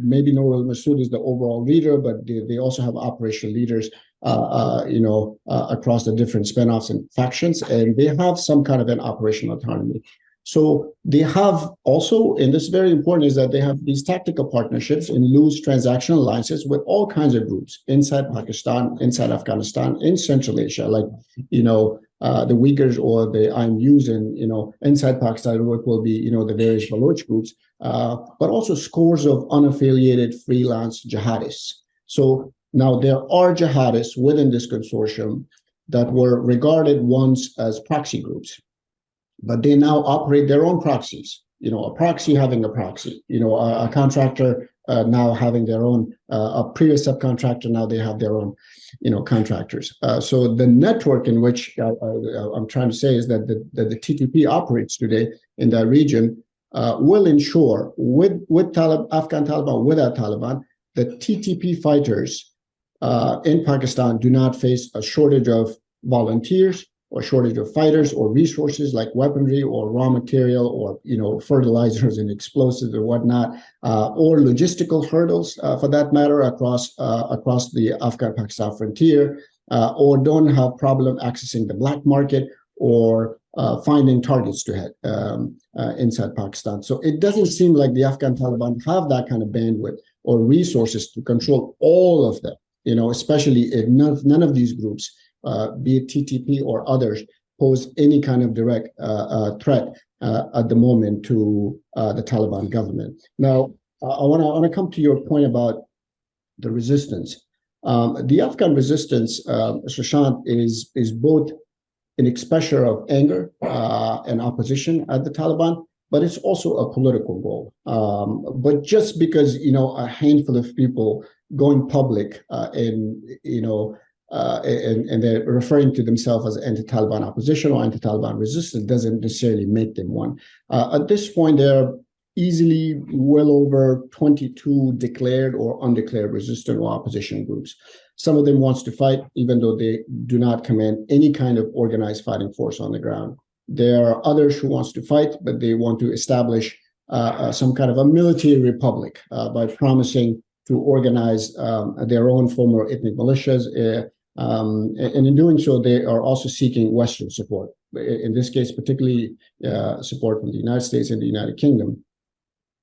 Maybe Nur Masood is the overall leader, but they also have operational leaders, across the different spin-offs and factions, and they have some kind of an operational autonomy. So they have also, and this is very important, is that they have these tactical partnerships and loose transactional alliances with all kinds of groups inside Pakistan, inside Afghanistan, in Central Asia, like, the Uyghurs or the IMUs, and, inside Pakistan, what will be, the various Baloch groups, but also scores of unaffiliated freelance jihadists. So now there are jihadists within this consortium that were regarded once as proxy groups, but they now operate their own proxies, a proxy having a proxy, a contractor now having their own, a previous subcontractor, now they have their own, contractors. So the network in which I'm trying to say is that the TTP operates today in that region will ensure with Afghan Taliban, without Taliban, the TTP fighters in Pakistan do not face a shortage of volunteers or shortage of fighters or resources like weaponry or raw material or fertilizers and explosives or whatnot, or logistical hurdles for that matter across the Afghan-Pakistan frontier, or don't have problem accessing the black market or finding targets to hit inside Pakistan. So it doesn't seem like the Afghan Taliban have that kind of bandwidth or resources to control all of them, especially if none of these groups, be it TTP or others, pose any kind of direct threat at the moment to the Taliban government. Now, I want to come to your point about the resistance. The Afghan resistance, Sushant, is both an expression of anger and opposition at the Taliban, but it's also a political goal. But just because a handful of people going public and they're referring to themselves as anti-Taliban opposition or anti-Taliban resistance doesn't necessarily make them one. At this point, there are easily well over 22 declared or undeclared resistant or opposition groups. Some of them wants to fight, even though they do not command any kind of organized fighting force on the ground. There are others who wants to fight, but they want to establish some kind of a military republic by promising to organize their own former ethnic militias. And in doing so, they are also seeking Western support. In this case, particularly support from the United States and the United Kingdom.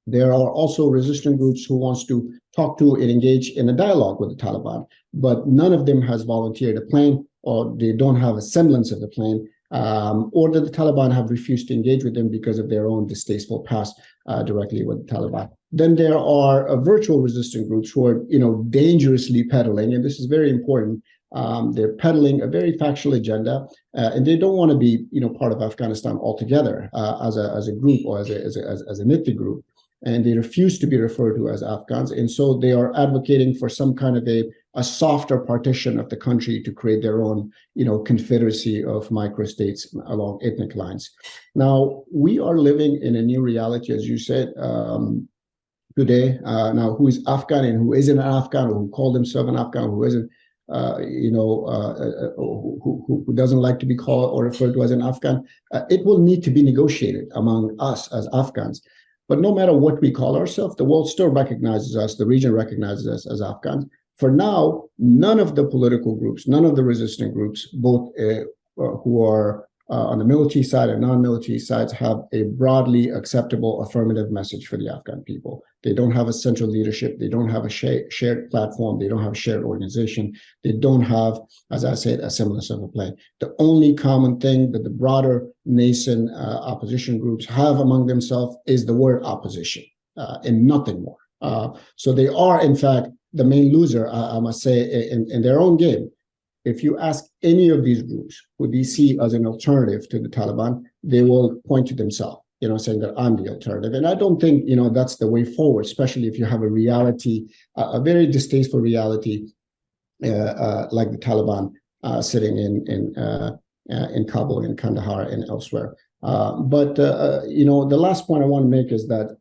There are also resistant groups who wants to talk to and engage in a dialogue with the Taliban, but none of them has volunteered a plan, or they don't have a semblance of the plan, or that the Taliban have refused to engage with them because of their own distasteful past directly with the Taliban. Then there are virtual resistant groups who are, dangerously peddling, and this is very important. They're peddling a very factual agenda, and they don't want to be, part of Afghanistan altogether as a group or as an ethnic group, and they refuse to be referred to as Afghans, and so they are advocating for some kind of a softer partition of the country to create their own, confederacy of microstates along ethnic lines. Now we are living in a new reality, as you said. Today, now who is Afghan and who isn't an Afghan, or who call themselves an Afghan, who isn't, who doesn't like to be called or referred to as an Afghan, it will need to be negotiated among us as Afghans. But no matter what we call ourselves, the world still recognizes us, the region recognizes us as Afghans. For now, none of the political groups, none of the resistant groups, both who are on the military side and non-military sides, have a broadly acceptable affirmative message for the Afghan people. They don't have a central leadership. They don't have a shared platform. They don't have a shared organization. They don't have, as I said, a semblance of a plan. The only common thing that the broader nascent opposition groups have among themselves is the word opposition and nothing more. So they are, in fact, the main loser, I must say, in their own game. If you ask any of these groups who they see as an alternative to the Taliban, they will point to themselves, saying that I'm the alternative. And I don't think, that's the way forward, especially if you have a reality, a very distasteful reality like the Taliban sitting in Kabul, in Kandahar, and elsewhere. But the last point I want to make is that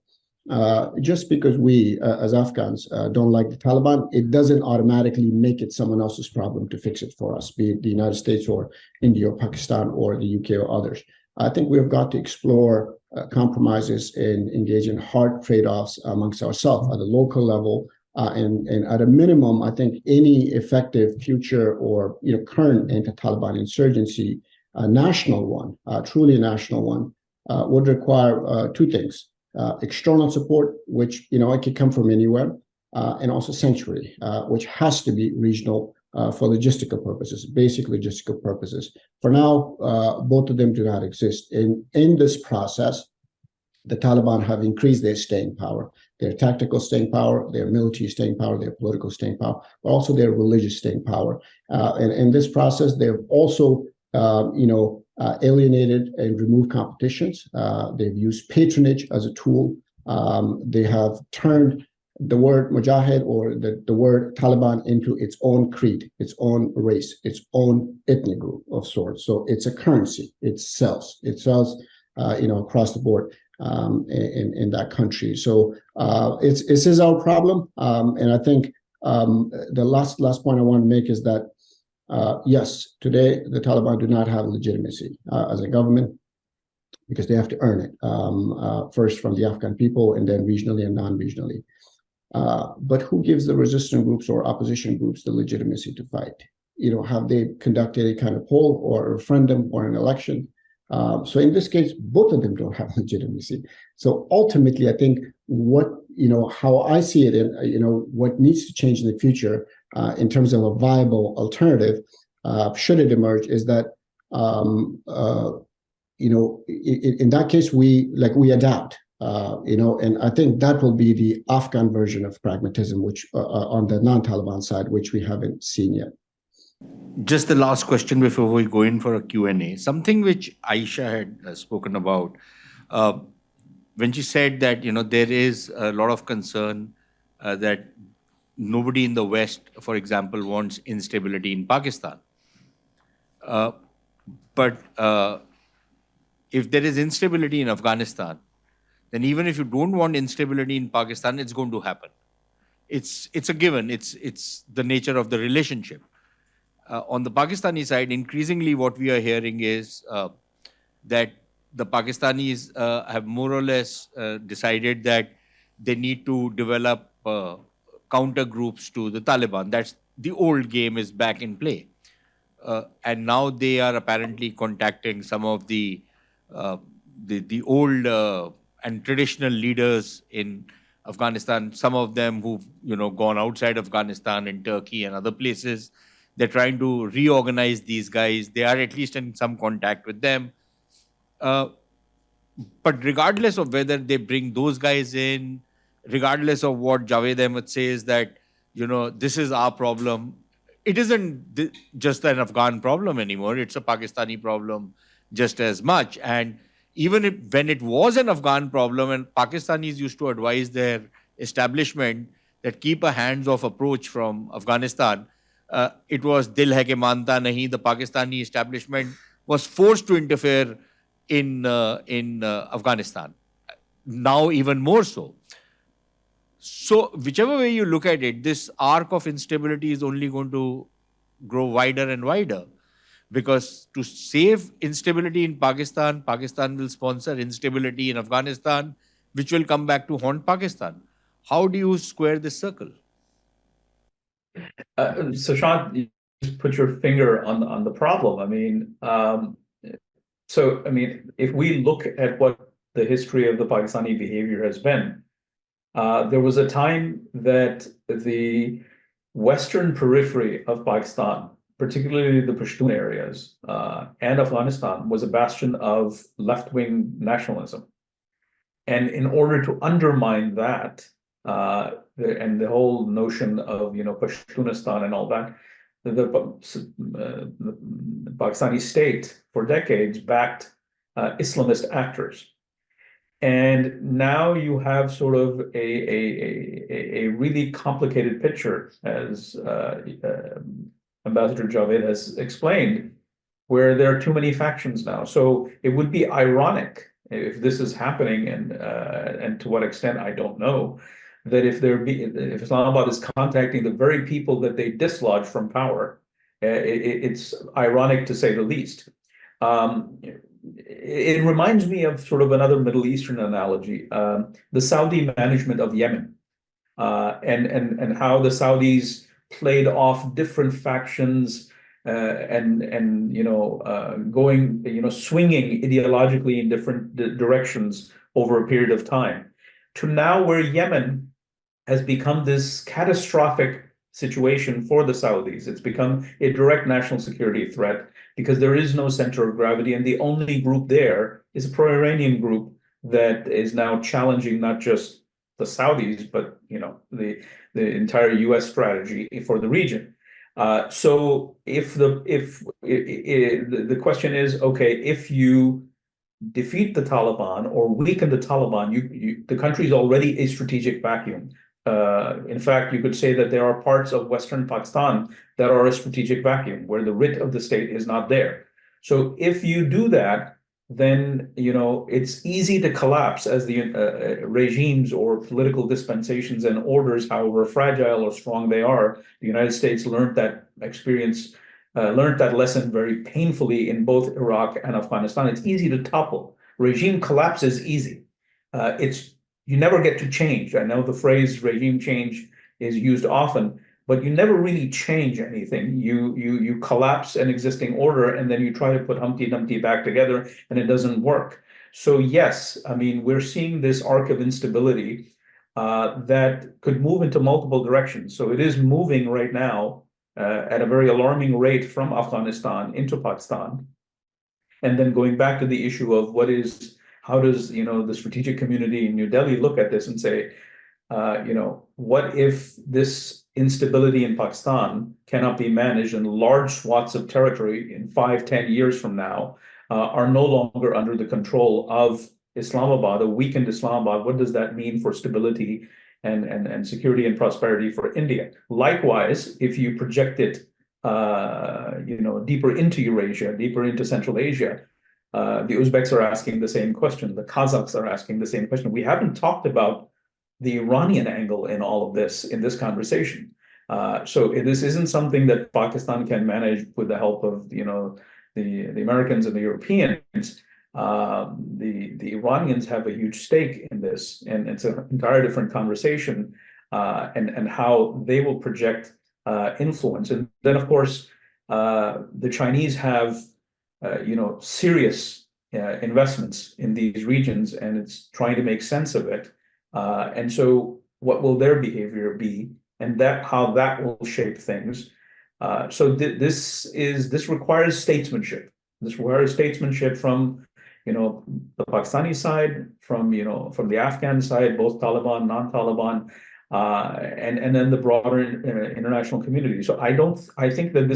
just because we, as Afghans, don't like the Taliban, it doesn't automatically make it someone else's problem to fix it for us, be it the United States or India or Pakistan or the UK or others. I think we've got to explore compromises and engage in hard trade-offs amongst ourselves at the local level. And at a minimum, I think any effective future or current anti-Taliban insurgency, a national one, truly a national one, would require two things. External support, which it could come from anywhere, and also sanctuary, which has to be regional for logistical purposes, basic logistical purposes. For now, both of them do not exist. In this process, the Taliban have increased their staying power, their tactical staying power, their military staying power, their political staying power, but also their religious staying power. And in this process, they've also alienated and removed competitions. They've used patronage as a tool. They have turned the word mujahid or the word Taliban into its own creed, its own race, its own ethnic group of sorts. So it's a currency. It sells across the board in that country. So this is our problem. And I think the last point I want to make is that yes, today the Taliban do not have legitimacy as a government because they have to earn it first from the Afghan people and then regionally and non-regionally. But who gives the resistant groups or opposition groups the legitimacy to fight? Have they conducted a kind of poll or a referendum or an election? So in this case, both of them don't have legitimacy. So ultimately, I think how I see it, and what needs to change in the future in terms of a viable alternative, should it emerge, is that in that case we adapt. And I think that will be the Afghan version of pragmatism, which on the non-Taliban side, which we haven't seen yet. Just the last question before we go in for a Q&A. Something which Aisha had spoken about when she said that there is a lot of concern that nobody in the West, for example, wants instability in Pakistan. But if there is instability in Afghanistan, then even if you don't want instability in Pakistan, it's going to happen. It's a given. It's the nature of the relationship. On the Pakistani side, increasingly what we are hearing is that the Pakistanis have more or less decided that they need to develop counter groups to the Taliban. That's the old game is back in play. And now they are apparently contacting some of the old and traditional leaders in Afghanistan, some of them who've gone outside Afghanistan in Turkey and other places. They're trying to reorganize these guys. They are at least in some contact with them. But regardless of whether they bring those guys in, regardless of what Javed Ahmed says that, this is our problem, it isn't just an Afghan problem anymore. It's a Pakistani problem just as much. And even when it was an Afghan problem, and Pakistanis used to advise their establishment that keep a hands-off approach from Afghanistan, it was dil hai ke manta nahi. The Pakistani establishment was forced to interfere in Afghanistan. Now even more so. So whichever way you look at it, this arc of instability is only going to grow wider and wider, because to save instability in Pakistan, Pakistan will sponsor instability in Afghanistan, which will come back to haunt Pakistan. How do you square this circle? Sushant, you just put your finger on the problem. If we look at what the history of the Pakistani behavior has been, there was a time that the western periphery of Pakistan, particularly the Pashtun areas and Afghanistan, was a bastion of left-wing nationalism. And in order to undermine that, and the whole notion of Pashtunistan and all that, the Pakistani state for decades backed Islamist actors. And now you have sort of a really complicated picture, as Ambassador Javed has explained, where there are too many factions now. So it would be ironic if this is happening, and to what extent I don't know, that if Islamabad is contacting the very people that they dislodge from power, it's ironic to say the least. It reminds me of sort of another Middle Eastern analogy, the Saudi management of Yemen, and how the Saudis played off different factions, and going, swinging ideologically in different directions over a period of time, to now where Yemen has become this catastrophic situation for the Saudis. It's become a direct national security threat because there is no center of gravity, and the only group there is a pro-Iranian group that is now challenging not just the Saudis, but the entire U.S. strategy for the region. So if the question is, okay, if you defeat the Taliban or weaken the Taliban, the country is already a strategic vacuum. In fact, you could say that there are parts of Western Pakistan that are a strategic vacuum where the writ of the state is not there. So if you do that, then it's easy to collapse as the regimes or political dispensations and orders, however fragile or strong they are. The United States learned that lesson very painfully in both Iraq and Afghanistan. It's easy to topple. Regime collapse is easy. You never get to change. I know the phrase regime change is used often, but you never really change anything. You collapse an existing order, and then you try to put Humpty Dumpty back together, and it doesn't work. So yes, I mean, we're seeing this arc of instability that could move into multiple directions. So it is moving right now at a very alarming rate from Afghanistan into Pakistan. And then going back to the issue of how does the strategic community in New Delhi look at this and say, what if this instability in Pakistan cannot be managed, and large swaths of territory in 5-10 years from now are no longer under the control of Islamabad, a weakened Islamabad? What does that mean for stability and security and prosperity for India? Likewise, if you project it deeper into Eurasia, deeper into Central Asia, the Uzbeks are asking the same question. The Kazakhs are asking the same question. We haven't talked about the Iranian angle in all of this in this conversation. So this isn't something that Pakistan can manage with the help of the Americans and the Europeans. The Iranians have a huge stake in this, and it's an entire different conversation, and how they will project influence. And then, of course, the Chinese have serious investments in these regions, and it's trying to make sense of it. And so what will their behavior be, and how that will shape things. So this requires statesmanship. This requires statesmanship from the Pakistani side, from the Afghan side, both Taliban, non-Taliban, and then the broader international community. So I think that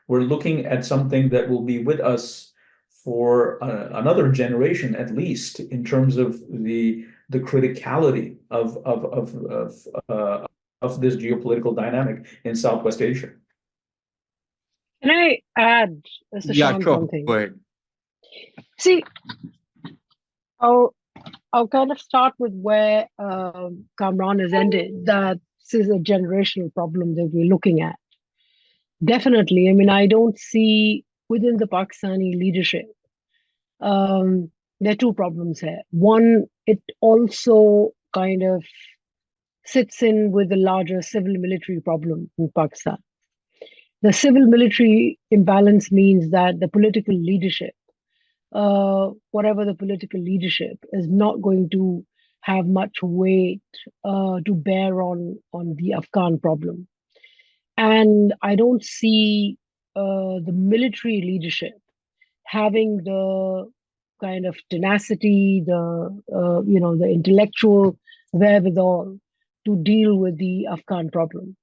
we're looking at something that will be with us for another generation at least, in terms of the criticality of this geopolitical dynamic in Southwest Asia. Can I add, Sushant, something? Go ahead. See, I'll kind of start with where Kamran has ended, that this is a generational problem that we're looking at. Definitely. I mean, I don't see within the Pakistani leadership, there are two problems here. One, it also kind of sits in with the larger civil-military problem in Pakistan. The civil-military imbalance means that the political leadership, whatever the political leadership, is not going to have much weight to bear on the Afghan problem. And I don't see the military leadership having the kind of tenacity, the intellectual wherewithal to deal with the Afghan problem.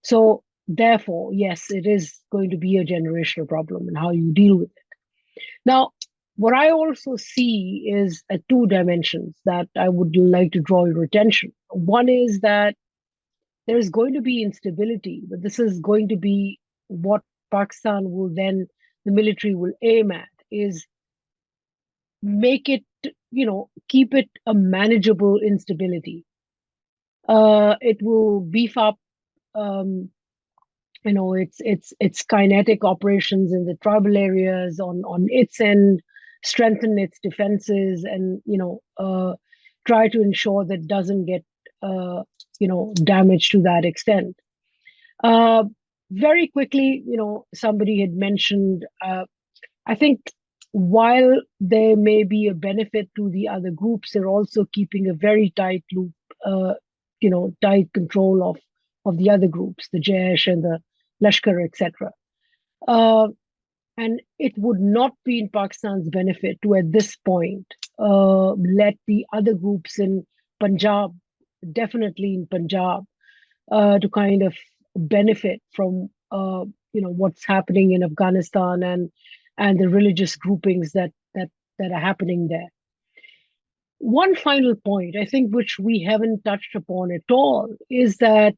So therefore, yes, it is going to be a generational problem and how you deal with it. Now, What I also see is two dimensions that I would like to draw your attention. One is that there is going to be instability, but this is going to be what Pakistan will then, the military will aim at, is make it, keep it a manageable instability. It will beef up, its kinetic operations in the tribal areas on its end, strengthen its defenses, and try to ensure that doesn't get damaged to that extent. Very quickly, somebody had mentioned, I think while there may be a benefit to the other groups, they're also keeping a very tight loop, tight control of the other groups, the Jaish and the Lashkar, etc. And it would not be in Pakistan's benefit to, at this point, let the other groups in Punjab, definitely in Punjab, to kind of benefit from what's happening in Afghanistan and the religious groupings that are happening there. One final point, I think, which we haven't touched upon at all, is that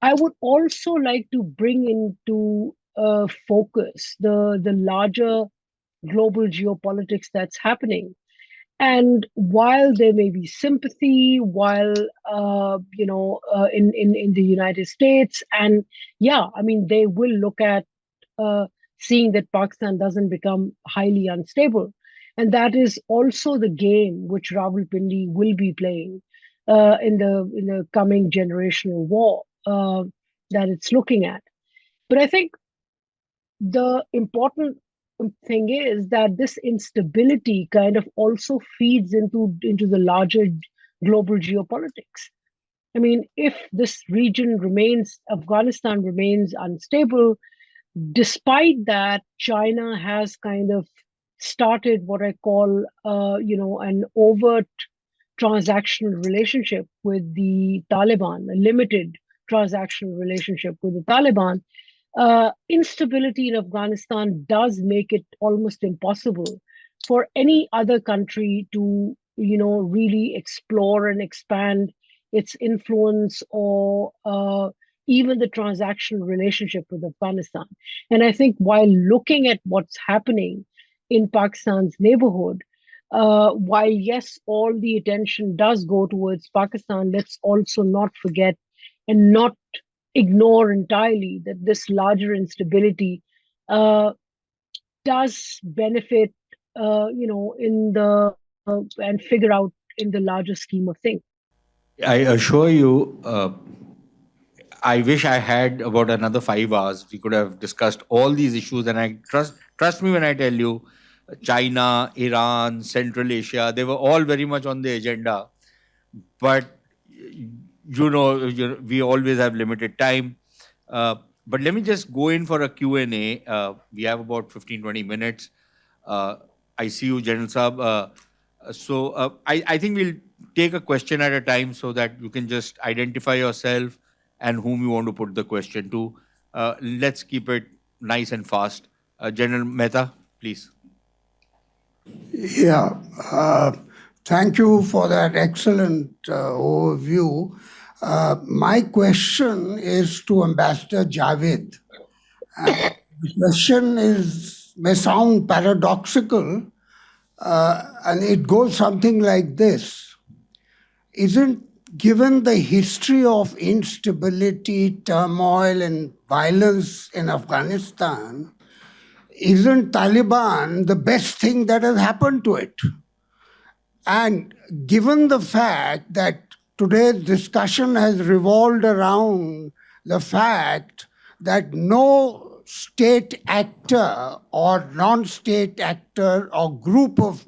I would also like to bring into focus the larger global geopolitics that's happening. And while there may be sympathy, while in the United States, and they will look at seeing that Pakistan doesn't become highly unstable, and that is also the game which Rawalpindi will be playing in the coming generational war that it's looking at. But I think the important thing is that this instability kind of also feeds into the larger global geopolitics. I mean, if this region Afghanistan remains unstable, despite that, China has kind of started what I call, an overt transactional relationship with the Taliban, a limited transactional relationship with the Taliban. Instability in Afghanistan does make it almost impossible for any other country to, really explore and expand its influence or even the transactional relationship with Afghanistan. And I think while looking at what's happening in Pakistan's neighborhood, while yes, all the attention does go towards Pakistan, let's also not forget and not ignore entirely that this larger instability does benefit, in the and figure out in the larger scheme of things. I assure you, I wish I had about another 5 hours. We could have discussed all these issues, and I trust me when I tell you, China, Iran, Central Asia, they were all very much on the agenda. But we always have limited time. But let me just go in for a Q&A. We have about 15-20 minutes. I see you, General Saab. So I think we'll take a question at a time so that you can just identify yourself and whom you want to put the question to. Let's keep it nice and fast. General Mehta, please. Yeah. Thank you for that excellent overview. My question is to Ambassador Javed. The question may sound paradoxical, and it goes something like this. Given the history of instability, turmoil, and violence in Afghanistan, isn't Taliban the best thing that has happened to it? And given the fact that today's discussion has revolved around the fact that no state actor or non-state actor or group of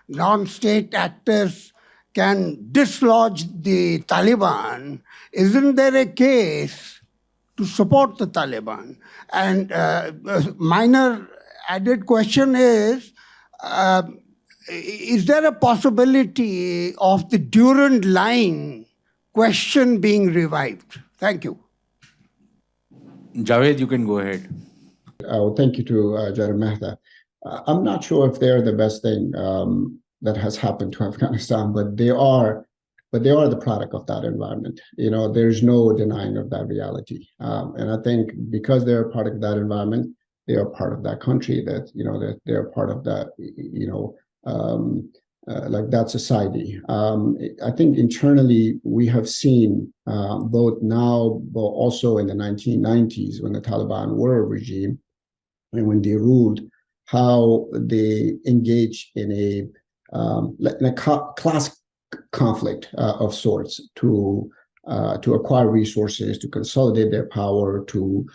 non-state actors can dislodge the Taliban, isn't there a case to support the Taliban? And a minor added question is there a possibility of the Durand Line question being revived? Thank you. Javed, you can go ahead. Thank you to General Mehta. I'm not sure if they're the best thing that has happened to Afghanistan, but they are the product of that environment. There's no denying of that reality. And I think because they're a product of that environment, they are part of that country, that they're part of that, like that society. I think internally we have seen both now, but also in the 1990s when the Taliban were a regime and when they ruled, how they engage in a class conflict of sorts to acquire resources, to consolidate their power, to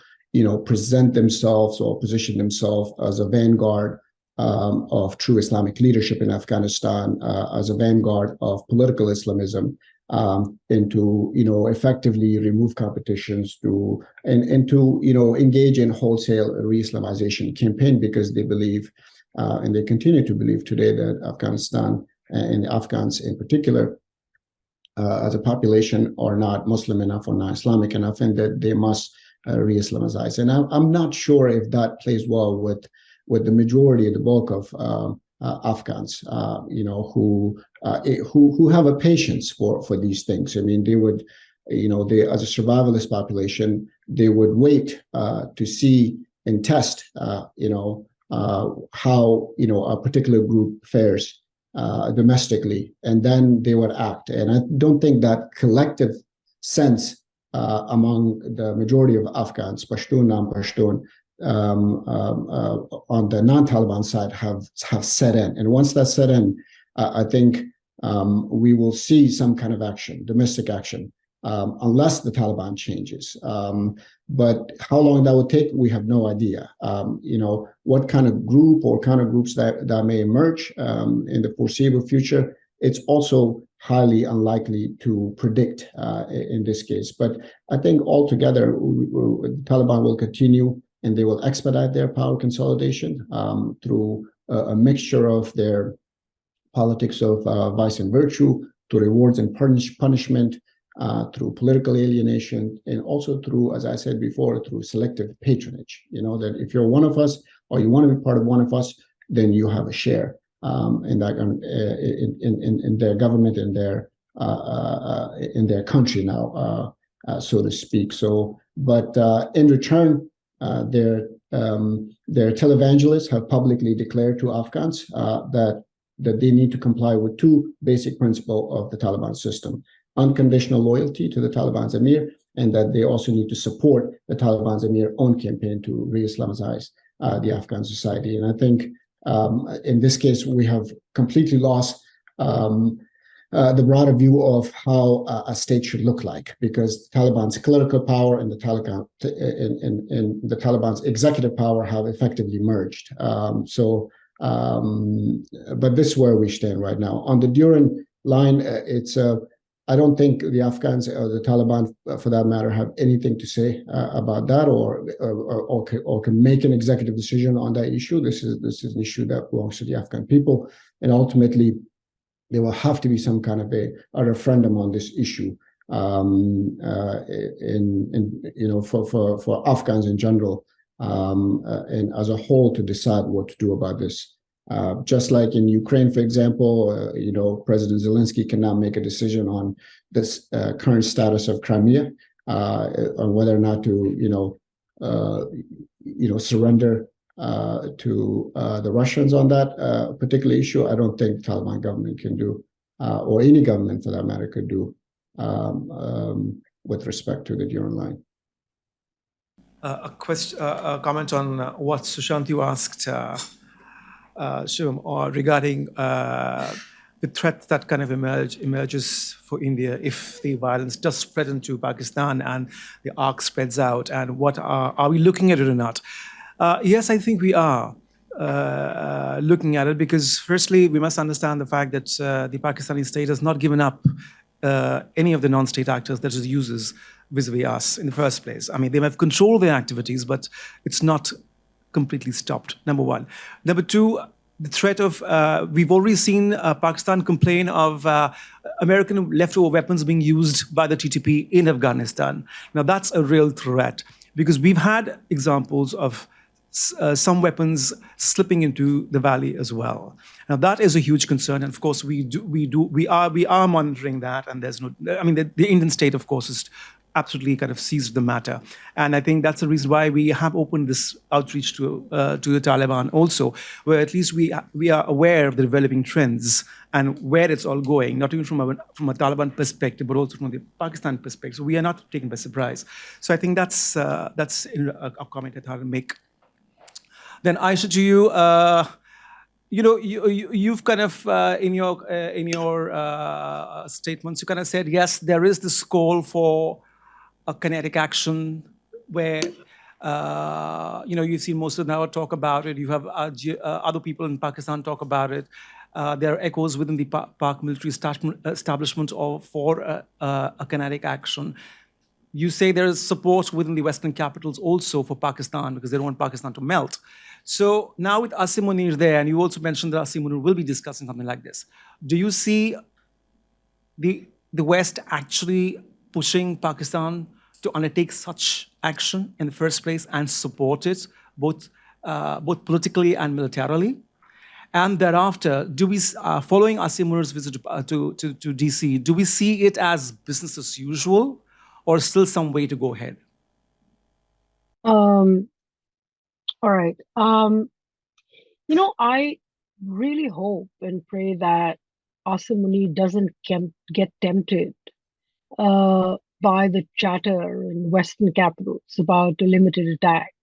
present themselves or position themselves as a vanguard of true Islamic leadership in Afghanistan, as a vanguard of political Islamism, and to effectively remove competitions and to engage in wholesale re-Islamization campaign, because they believe and they continue to believe today that Afghanistan and Afghans in particular as a population are not Muslim enough or not Islamic enough, and that they must re-Islamize. And I'm not sure if that plays well with the majority, the bulk of Afghans, who have a patience for these things. I mean, they would, they as a survivalist population, they would wait to see and test, how a particular group fares domestically, and then they would act. And I don't think that collective sense among the majority of Afghans, Pashtun, non-Pashtun, on the non-Taliban side have set in. And once that's set in, I think we will see some kind of action, domestic action, unless the Taliban changes. But how long that would take, we have no idea. What kind of group or kind of groups that may emerge in the foreseeable future, it's also highly unlikely to predict in this case. But I think altogether, the Taliban will continue, and they will expedite their power consolidation through a mixture of their politics of vice and virtue, to rewards and punishment, through political alienation, and also through, as I said before, through selective patronage. That if you're one of us or you want to be part of one of us, then you have a share in that in their government, in their country now, so to speak. So, but in return, their televangelists have publicly declared to Afghans that they need to comply with two basic principles of the Taliban system: unconditional loyalty to the Taliban's emir, and that they also need to support the Taliban's emir own campaign to re-Islamize the Afghan society. And I think in this case, we have completely lost the broader view of how a state should look like, because the Taliban's clerical power and the Taliban's executive power have effectively merged. But this is where we stand right now. On the Durand Line, I don't think the Afghans or the Taliban, for that matter, have anything to say about that, or can make an executive decision on that issue. This is an issue that belongs to the Afghan people, and ultimately, there will have to be some kind of a referendum on this issue, for Afghans in general, and as a whole, to decide what to do about this. Just like in Ukraine, for example, President Zelensky cannot make a decision on this current status of Crimea, on whether or not to, surrender to the Russians on that particular issue. I don't think the Taliban government can do, or any government for that matter could do, with respect to the Durand Line. A comment on what Sushant you asked, Shum, or regarding the threat that kind of emerges for India if the violence does spread into Pakistan and the arc spreads out, and what are we looking at it or not? Yes, I think we are looking at it, because firstly, we must understand the fact that the Pakistani state has not given up any of the non-state actors that it uses vis-a-vis us in the first place. I mean, they may have controlled their activities, but it's not completely stopped, number one. Number two, the threat of, we've already seen Pakistan complain of American leftover weapons being used by the TTP in Afghanistan. Now, that's a real threat, because we've had examples of some weapons slipping into the valley as well. Now that is a huge concern, and of course we are monitoring that. And there's no, I mean, the Indian state, of course, is absolutely kind of seized the matter, and I think that's the reason why we have opened this outreach to the Taliban also, where at least we are aware of the developing trends and where it's all going, not even from a Taliban perspective, but also from the Pakistan perspective. So we are not taken by surprise. So I think that's a comment I thought I'd make. Then Aisha, to you, you've kind of in your statements, you kind of said, yes, there is this call for a kinetic action where you've seen most of now talk about it. You have other people in Pakistan talk about it. There are echoes within the Pak military establishment for a kinetic action. You say there is support within the Western capitals also for Pakistan because they don't want Pakistan to melt. So now with Asim Munir there, and you also mentioned that Asim Munir will be discussing something like this. Do you see the West actually pushing Pakistan to undertake such action in the first place and support it both politically and militarily? And thereafter, do we, following Asim Munir's visit to DC, do we see it as business as usual, or still some way to go ahead? All right. I really hope and pray that Asim Munir doesn't get tempted by the chatter in Western capitals about a limited attack.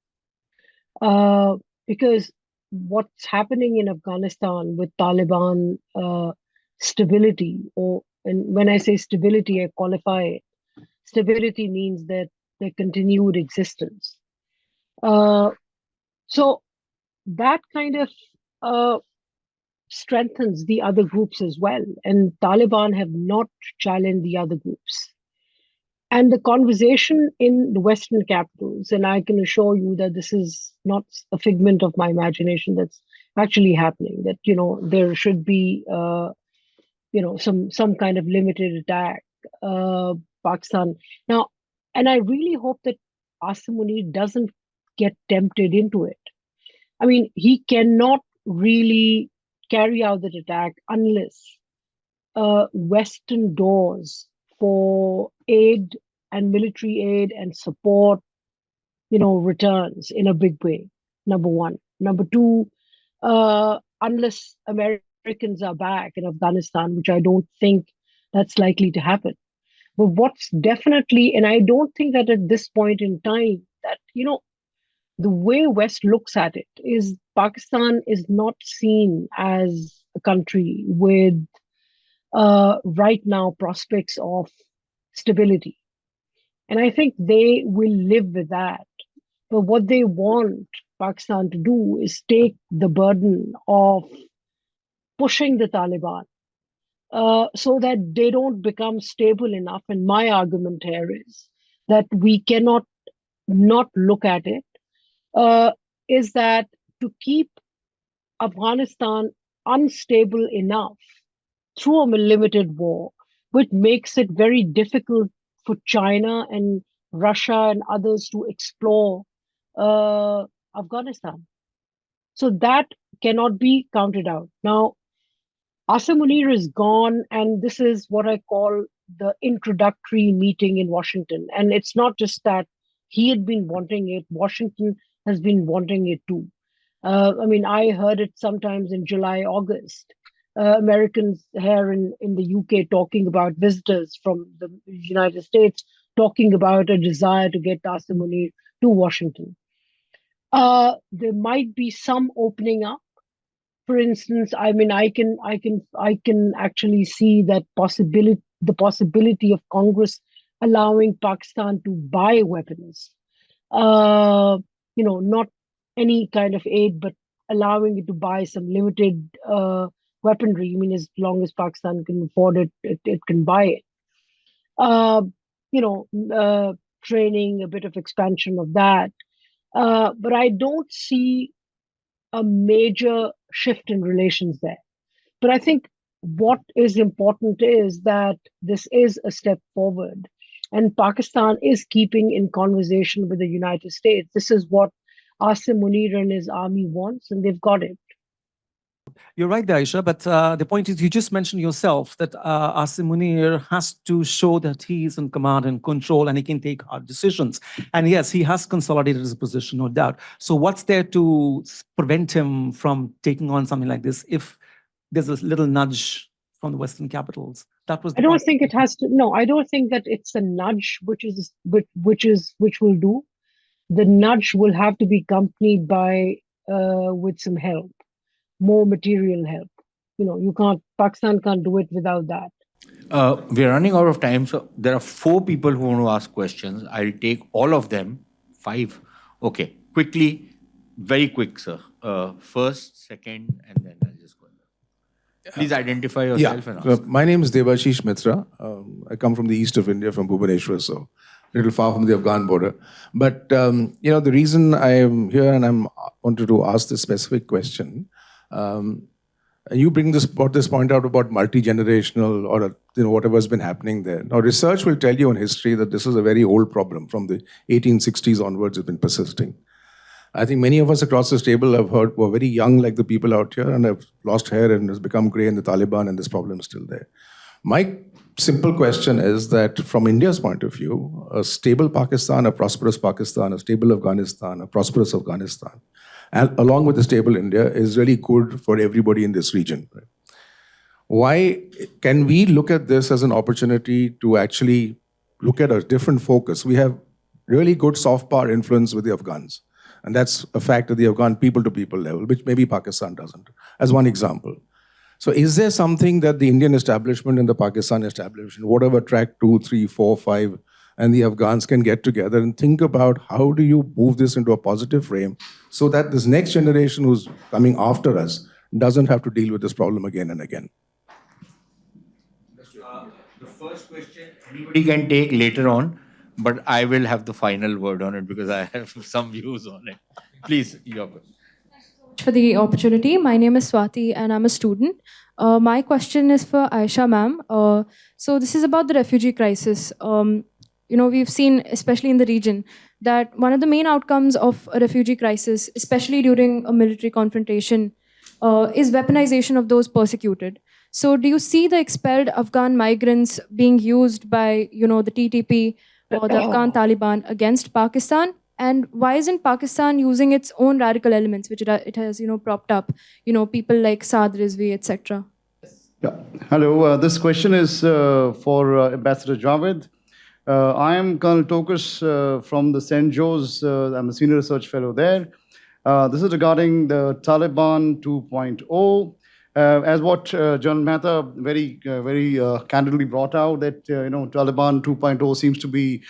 Because what's happening in Afghanistan with Taliban stability, and when I say stability, I qualify it. Stability means that their continued existence. So that kind of strengthens the other groups as well. And Taliban have not challenged the other groups. And the conversation in the Western capitals, and I can assure you that this is not a figment of my imagination, that's actually happening, that, there should be, some kind of limited attack, Pakistan. Now, and I really hope that Asim Munir doesn't get tempted into it. I mean, he cannot really carry out that attack unless Western doors for aid and military aid and support, returns in a big way, number one. Number two, unless Americans are back in Afghanistan, which I don't think that's likely to happen. But what's definitely, and I don't think that at this point in time, that, the way West looks at it is Pakistan is not seen as a country with right now prospects of stability. And I think they will live with that. But what they want Pakistan to do is take the burden of pushing the Taliban so that they don't become stable enough. And my argument here is that we cannot not look at it, is that to keep Afghanistan unstable enough through a limited war, which makes it very difficult for China and Russia and others to explore Afghanistan. So that cannot be counted out. Now, Asim Munir is gone, and this is what I call the introductory meeting in Washington. And it's not just that he had been wanting it, Washington has been wanting it too. I heard it sometimes in July, August. Americans here in the UK talking about visitors from the United States, talking about a desire to get Asim Munir to Washington. There might be some opening up. For instance, I can actually see that the possibility of Congress allowing Pakistan to buy weapons. Not any kind of aid, but allowing it to buy some limited weaponry. I mean, as long as Pakistan can afford it, it can buy it. Training, a bit of expansion of that. But I don't see a major shift in relations there. But I think what is important is that this is a step forward, and Pakistan is keeping in conversation with the United States. This is what Asim Munir and his army wants, and they've got it. You're right there, Aisha, but the point is you just mentioned yourself that Asim Munir has to show that he is in command and control and he can take hard decisions. And yes, he has consolidated his position, no doubt. So what's there to prevent him from taking on something like this if there's a little nudge from the Western capitals? That was I don't think it has to. No, I don't think that it's a nudge which will do. The nudge will have to be accompanied by with some help, more material help. Pakistan can't do it without that. We're running out of time, so there are 4 people who want to ask questions. I'll take all of them. 5. Okay, quickly, very quick, sir. First, second, and then I'll just go. Please identify yourself and ask. My name is Debashish Mitra. I come from the east of India, from Bhubaneswar, so a little far from the Afghan border. But, the reason I am here and I wanted to ask this specific question, you brought this point out about multi-generational or whatever has been happening there. Now, research will tell you in history that this is a very old problem. From the 1860s onwards, it's been persisting. I think many of us across this table were very young, like the people out here, and have lost hair and has become grey in the Taliban, and this problem is still there. My simple question is that from India's point of view, a stable Pakistan, a prosperous Pakistan, a stable Afghanistan, a prosperous Afghanistan, and along with a stable India is really good for everybody in this region. Why can we look at this as an opportunity to actually look at a different focus? We have really good soft power influence with the Afghans. And that's a fact at the Afghan people-to-people level, which maybe Pakistan doesn't, as one example. So is there something that the Indian establishment and the Pakistan establishment, whatever track 2, 3, 4, 5, and the Afghans can get together and think about how do you move this into a positive frame so that this next generation who's coming after us doesn't have to deal with this problem again and again? The first question anybody can take later on, but I will have the final word on it because I have some views on it. Please, your question. For the opportunity. My name is Swati and I'm a student. My question is for Aisha ma'am. So this is about the refugee crisis. We've seen, especially in the region, that one of the main outcomes of a refugee crisis, especially during a military confrontation, is weaponization of those persecuted. So do you see the expelled Afghan migrants being used by, the TTP or the Afghan Taliban against Pakistan? And why isn't Pakistan using its own radical elements, which it has, propped up, people like Saad Rizvi, etc.? Yeah. Hello. This question is for Ambassador Javed. I am Colonel Tokus from the St. Joe's. I'm a senior research fellow there. This is regarding the Taliban 2.0. As what John Mehta very candidly brought out, that Taliban 2.0 seems to be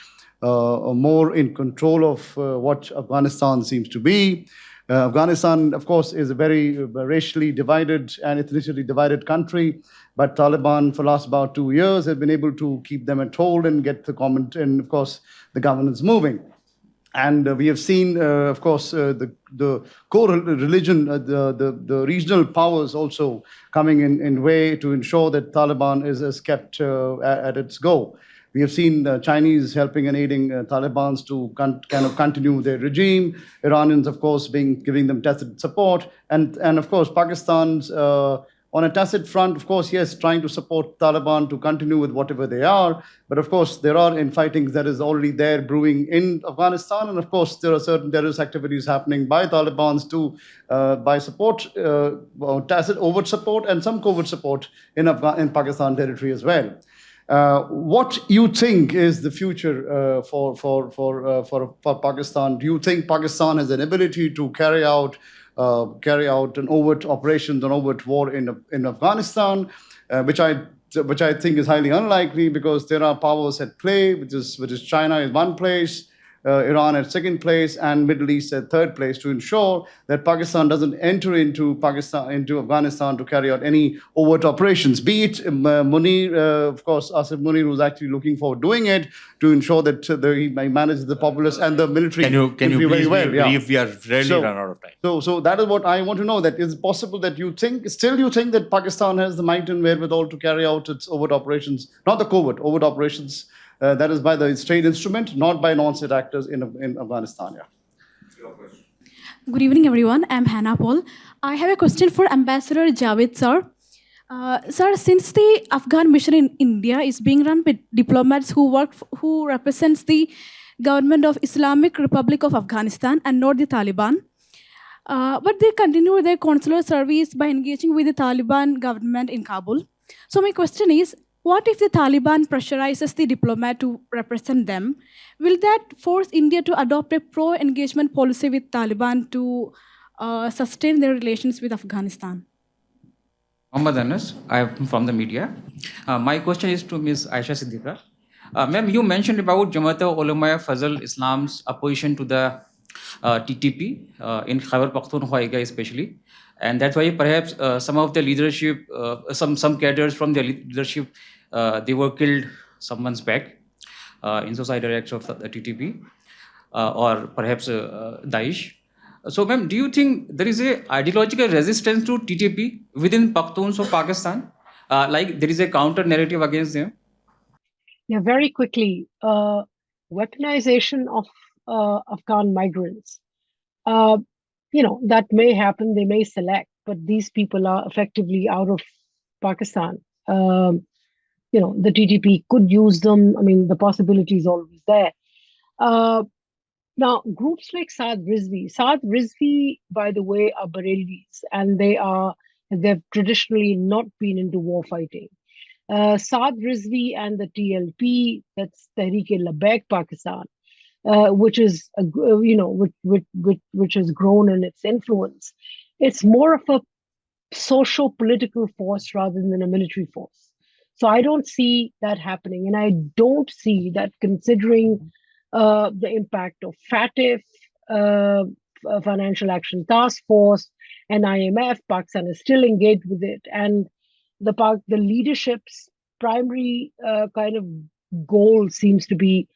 more in control of what Afghanistan seems to be. Afghanistan, of course, is a very racially divided and ethnically divided country, but Taliban for the last about 2 years have been able to keep them at hold and get the comment and, of course, the governance moving. And we have seen, of course, the core religion, the regional powers also coming in way to ensure that Taliban is kept at its go. We have seen the Chinese helping and aiding Talibans to kind of continue their regime. Iranians, of course, giving them tacit support. And of course, Pakistan's on a tacit front, of course, yes, trying to support Taliban to continue with whatever they are. But of course, there are infighting that is already there brewing in Afghanistan. And of course, there are certain terrorist activities happening by Talibans to by support, tacit overt support and some covert support in Pakistan territory as well. What you think is the future for Pakistan? Do you think Pakistan has an ability to carry out an overt operations, an overt war in Afghanistan, which I think is highly unlikely because there are powers at play, which is China in one place, Iran at second place, and Middle East at third place, to ensure that Pakistan doesn't enter into Afghanistan to carry out any overt operations. Be it Munir, of course, Asif Munir, who's actually looking for doing it to ensure that he manages the populace and the military. Can you please very well. be brief? We are really run out of time. So that is what I want to know. That is possible that you think that Pakistan has the might and wherewithal to carry out its overt operations, not the covert overt operations. That is by the state instrument, not by non-state actors in Afghanistan. Yeah. Good evening, everyone. I'm Hannah Paul. I have a question for Ambassador Javed, sir. Sir, since the Afghan mission in India is being run by diplomats who represents the government of Islamic Republic of Afghanistan and not the Taliban, but they continue their consular service by engaging with the Taliban government in Kabul. So my question is, what if the Taliban pressurizes the diplomat to represent them? Will that force India to adopt a pro-engagement policy with Taliban to sustain their relations with Afghanistan? Mohammad Anas, I am from the media. My question is to Ms. Aisha Siddiqa. Ma'am, you mentioned about Jamaat-e-Ulama Fazl Islam's opposition to the TTP in Khyber Pakhtunkhwa especially. And that's why perhaps some of the leadership, some cadres from the leadership, they were killed some months back in suicidal acts of the TTP or perhaps Daesh. So, ma'am, do you think there is a ideological resistance to TTP within Pakhtuns of Pakistan? Like there is a counter narrative against them? Yeah, very quickly, weaponization of Afghan migrants. That may happen, they may select, but these people are effectively out of Pakistan. The TTP could use them. I mean, the possibility is always there. Now, groups like Saad Rizvi, by the way, are Barelvis, and they've traditionally not been into war fighting. Saad Rizvi and the TLP, that's Tehreek-e-Labbaik Pakistan, which is which has grown in its influence. It's more of a socio-political force rather than a military force. So I don't see that happening, and I don't see that considering the impact of FATF, Financial Action Task Force, and IMF. Pakistan is still engaged with it, and the leadership's primary kind of goal seems to be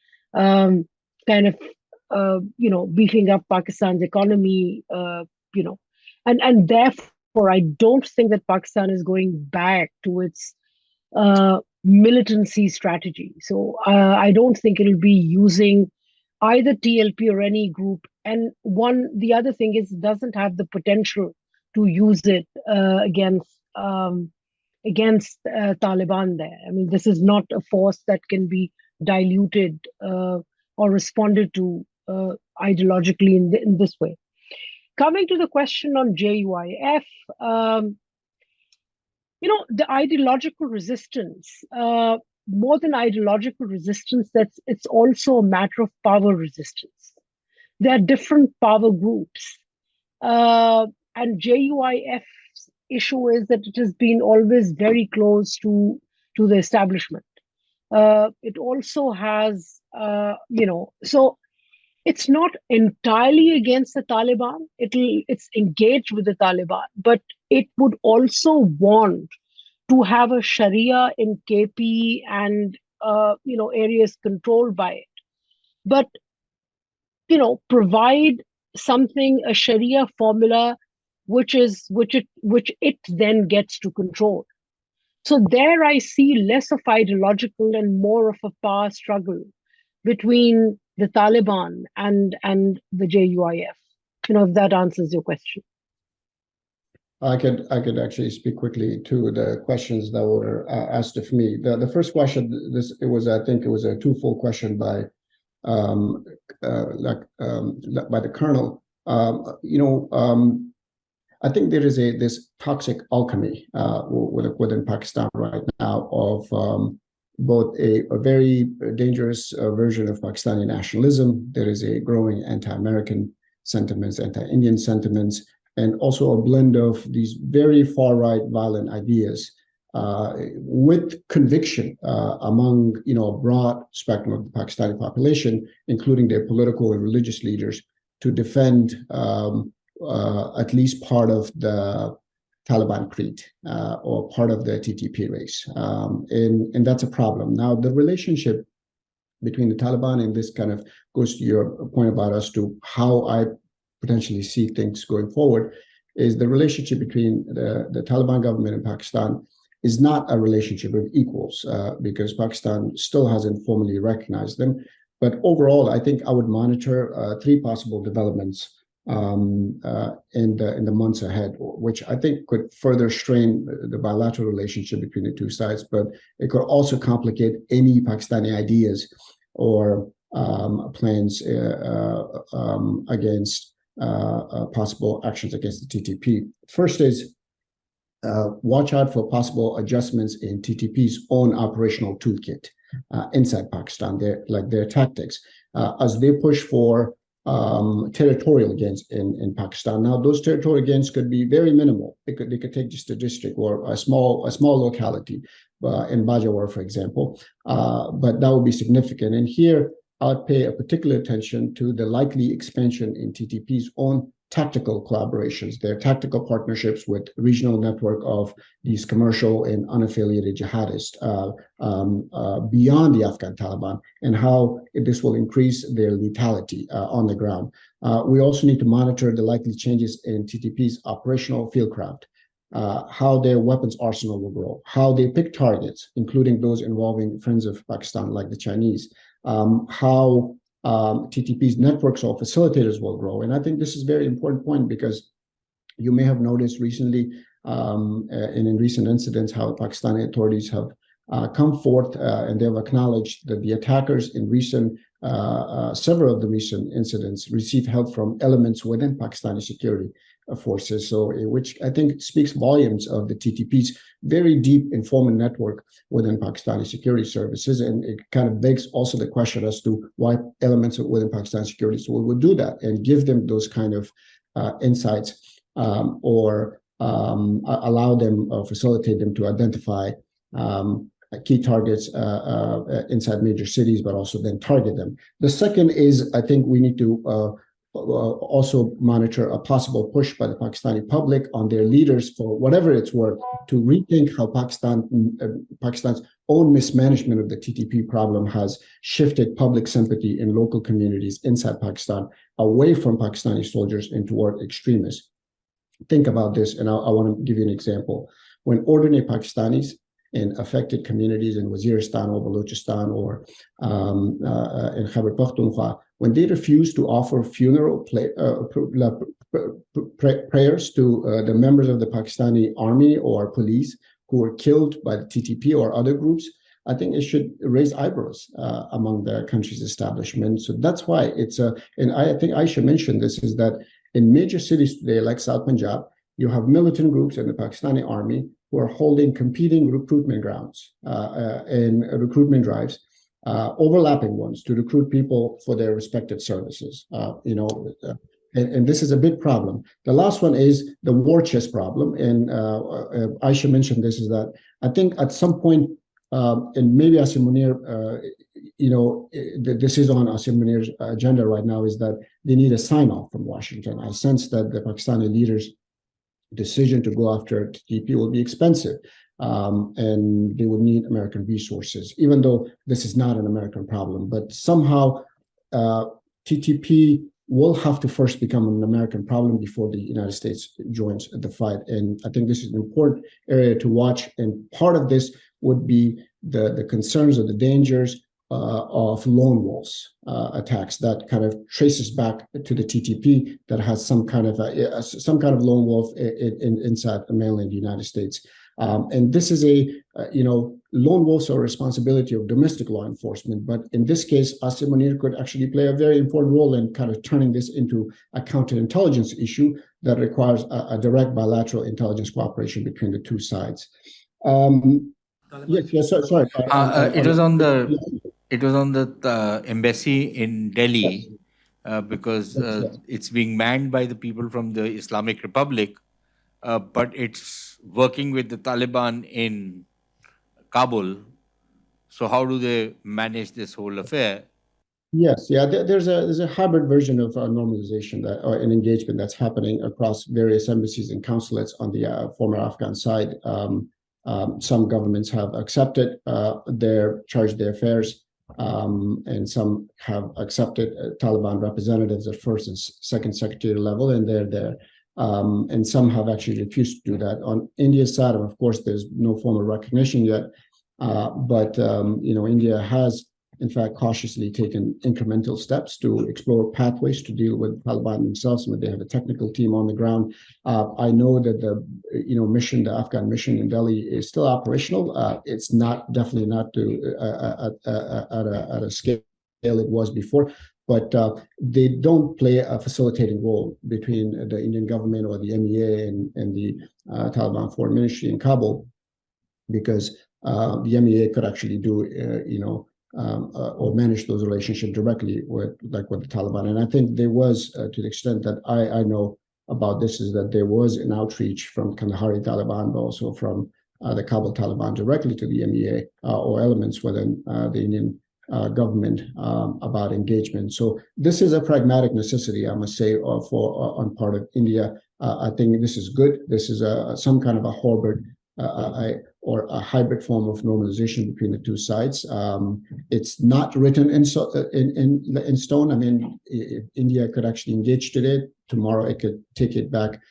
beefing up Pakistan's economy, and therefore I don't think that Pakistan is going back to its militancy strategy. So I don't think it'll be using either TLP or any group. And the other thing is, it doesn't have the potential to use it against Taliban there. I mean, this is not a force that can be diluted or responded to ideologically in this way. Coming to the question on JUIF, the ideological resistance, more than ideological resistance, it's also a matter of power resistance. There are different power groups. And JUIF's issue is that it has been always very close to the establishment. It also has, so it's not entirely against the Taliban. It's engaged with the Taliban, but it would also want to have a Sharia in KP and areas controlled by it. But provide something, a Sharia formula, which it then gets to control. So there I see less of ideological and more of a power struggle between the Taliban and the JUIF. If that answers your question. I could actually speak quickly to the questions that were asked of me. The first question, I think it was a twofold question by the Colonel. I think there is this toxic alchemy within Pakistan right now of both a very dangerous version of Pakistani nationalism. There is a growing anti-American sentiments, anti-Indian sentiments, and also a blend of these very far-right violent ideas with conviction among a broad spectrum of the Pakistani population, including their political and religious leaders, to defend at least part of the Taliban creed or part of the TTP race. And that's a problem. Now, the relationship between the Taliban, and this kind of goes to your point about as to how I potentially see things going forward, is the relationship between the Taliban government and Pakistan is not a relationship of equals because Pakistan still hasn't formally recognized them. But overall, I think I would monitor three possible developments in the months ahead, which I think could further strain the bilateral relationship between the two sides, but it could also complicate any Pakistani ideas or plans against possible actions against the TTP. First is watch out for possible adjustments in TTP's own operational toolkit inside Pakistan, their tactics, as they push for territorial gains in Pakistan. Now, those territorial gains could be very minimal. They could take just a district or a small locality in Bajawar, for example, but that would be significant. And here, I'd pay a particular attention to the likely expansion in TTP's own tactical collaborations, their tactical partnerships with regional network of these commercial and unaffiliated jihadists beyond the Afghan Taliban, and how this will increase their lethality on the ground. We also need to monitor the likely changes in TTP's operational fieldcraft, how their weapons arsenal will grow, how they pick targets, including those involving friends of Pakistan like the Chinese, how TTP's networks of facilitators will grow. And I think this is a very important point, because you may have noticed recently and in recent incidents how Pakistani authorities have come forth and they have acknowledged that the attackers in several of the recent incidents received help from elements within Pakistani security forces, so which I think speaks volumes of the TTP's very deep informant network within Pakistani security services, and it kind of begs also the question as to why elements within Pakistani security would do that and give them those kind of insights or allow them or facilitate them to identify key targets inside major cities, but also then target them. The second is, I think we need to also monitor a possible push by the Pakistani public on their leaders, for whatever it's worth, to rethink how Pakistan's own mismanagement of the TTP problem has shifted public sympathy in local communities inside Pakistan away from Pakistani soldiers and toward extremists. Think about this, and I want to give you an example. When ordinary Pakistanis in affected communities in Waziristan or Balochistan or in Khyber Pakhtunkhwa, when they refuse to offer funeral prayers to the members of the Pakistani army or police who were killed by the TTP or other groups, I think it should raise eyebrows among the country's establishment. So that's why and I think Aisha mentioned this, is that in major cities today, like South Punjab, you have militant groups in the Pakistani army who are holding competing recruitment grounds and recruitment drives, overlapping ones, to recruit people for their respective services. And this is a big problem. The last one is the war chest problem. And Aisha mentioned this, is that I think at some point, and maybe Asim Munir, this is on Asim Munir's agenda right now, is that they need a sign-off from Washington. I sense that the Pakistani leaders' decision to go after TTP will be expensive, and they would need American resources, even though this is not an American problem. But somehow TTP will have to first become an American problem before the United States joins the fight. And I think this is an important area to watch. And part of this would be the concerns or the dangers of lone wolves attacks that kind of traces back to the TTP, that has some kind of lone wolf inside the mainland United States. And this is lone wolves are a responsibility of domestic law enforcement. But in this case, Asim Munir could actually play a very important role in kind of turning this into a counterintelligence issue that requires a direct bilateral intelligence cooperation between the two sides. Yes, sorry. It was on the embassy in Delhi because it's being manned by the people from the Islamic Republic, but it's working with the Taliban in Kabul. So how do they manage this whole affair? Yes, there's a hybrid version of normalization or an engagement that's happening across various embassies and consulates on the former Afghan side. Some governments have accepted charged their affairs, and some have accepted Taliban representatives at first and second secretary level, and they're there. And some have actually refused to do that. On India's side, of course, there's no formal recognition yet, but India has in fact, cautiously taken incremental steps to explore pathways to deal with Taliban themselves. They have a technical team on the ground. I know that the mission, the Afghan mission in Delhi, is still operational. It's definitely not at a scale it was before, but they don't play a facilitating role between the Indian government or the MEA and the Taliban Foreign Ministry in Kabul, because the MEA could actually do, or manage those relationships directly with the Taliban. And I think there was, to the extent that I know about this, is that there was an outreach from Kandahari Taliban, but also from the Kabul Taliban directly to the MEA or elements within the Indian government about engagement. So this is a pragmatic necessity, I must say, on part of India. I think this is good. This is some kind of a or a hybrid form of normalization between the two sides. It's not written in stone. I mean, if India could actually engage today, tomorrow it could take it back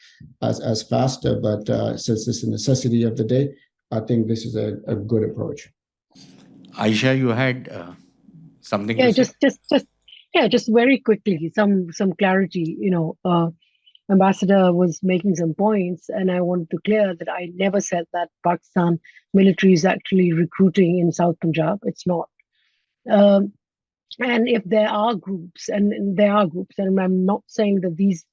as faster. But since this is a necessity of the day, I think this is a good approach. Aisha, you had something to say? Just very quickly, some clarity. Ambassador was making some points, and I wanted to clear that I never said that Pakistan military is actually recruiting in South Punjab. It's not. And if there are groups, and I'm not saying that these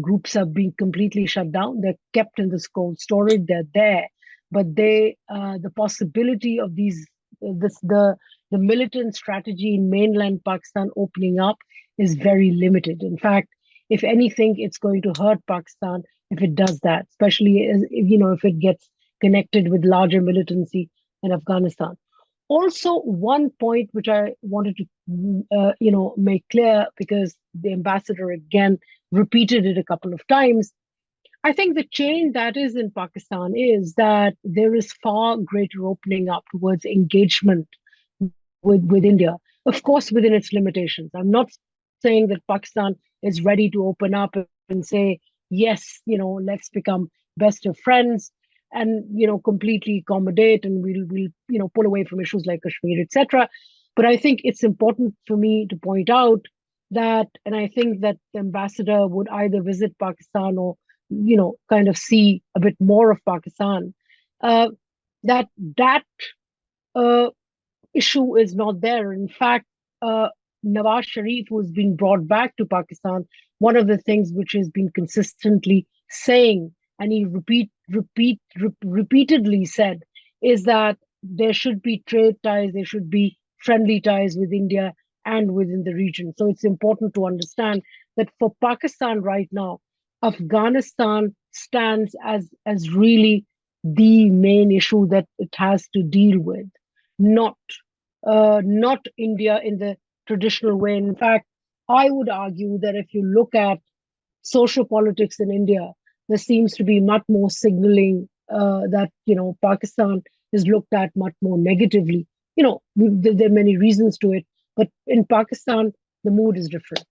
groups are being completely shut down. They're kept in this cold storage. They're there, but the possibility of the militant strategy in mainland Pakistan opening up is very limited. In fact, if anything, it's going to hurt Pakistan if it does that, especially if it gets connected with larger militancy in Afghanistan. Also, one point which I wanted to make clear, because the ambassador again repeated it a couple of times, I think the change that is in Pakistan is that there is far greater opening up towards engagement with India, of course, within its limitations. I'm not saying that Pakistan is ready to open up and say, yes, let's become best of friends and, completely accommodate, and we'll pull away from issues like Kashmir, etc. But I think it's important for me to point out that, and I think that the ambassador would either visit Pakistan or, kind of see a bit more of Pakistan, that issue is not there. In fact, Nawaz Sharif, who's been brought back to Pakistan, one of the things which has been consistently saying, and he repeatedly said, is that there should be trade ties, there should be friendly ties with India and within the region. So it's important to understand that for Pakistan right now, Afghanistan stands as really the main issue that it has to deal with, not India in the traditional way. In fact, I would argue that if you look at social politics in India, there seems to be much more signaling that Pakistan is looked at much more negatively. There are many reasons to it, but in Pakistan, the mood is different.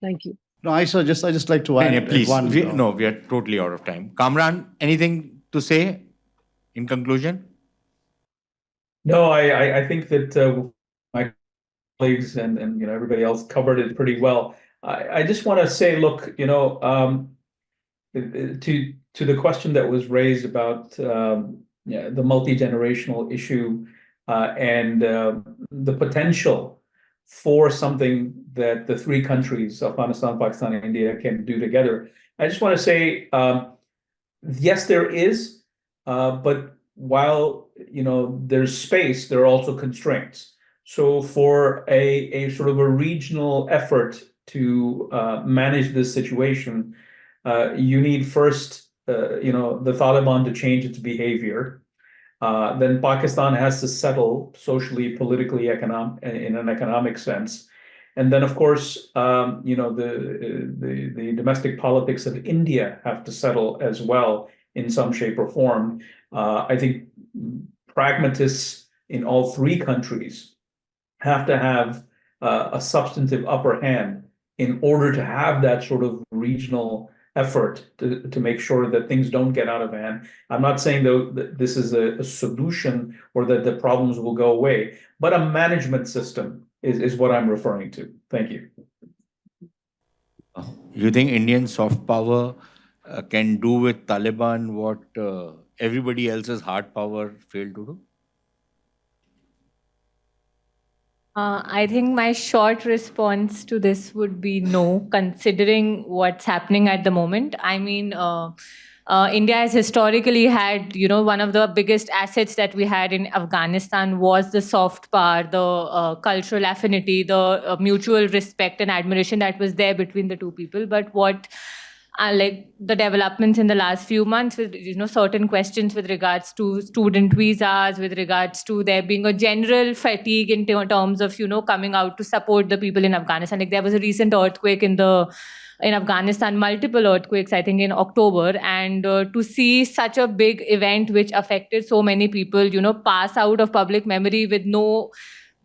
Thank you. No, I just like to add please. one. We are totally out of time. Kamran, anything to say in conclusion? No, I think that my colleagues and everybody else covered it pretty well. I just want to say, look, to the question that was raised about the multi-generational issue and the potential for something that the three countries, Afghanistan, Pakistan, and India, can do together. I just want to say, yes, there is, but while there's space, there are also constraints. So for a sort of a regional effort to manage this situation, you need first, the Taliban to change its behavior. Then Pakistan has to settle socially, politically, in an economic sense. And then, of course, the domestic politics of India have to settle as well in some shape or form. I think pragmatists in all three countries have to have a substantive upper hand in order to have that sort of regional effort to make sure that things don't get out of hand. I'm not saying though that this is a solution or that the problems will go away, but a management system is what I'm referring to. Thank you. You think Indian soft power can do with Taliban what everybody else's hard power failed to do? I think my short response to this would be no, considering what's happening at the moment. I mean, India has historically had, one of the biggest assets that we had in Afghanistan was the soft power, the cultural affinity, the mutual respect and admiration that was there between the two people. But what like the developments in the last few months with certain questions with regards to student visas, with regards to there being a general fatigue in terms of coming out to support the people in Afghanistan. Like there was a recent earthquake in Afghanistan, multiple earthquakes, I think in October, and to see such a big event which affected so many people, pass out of public memory with no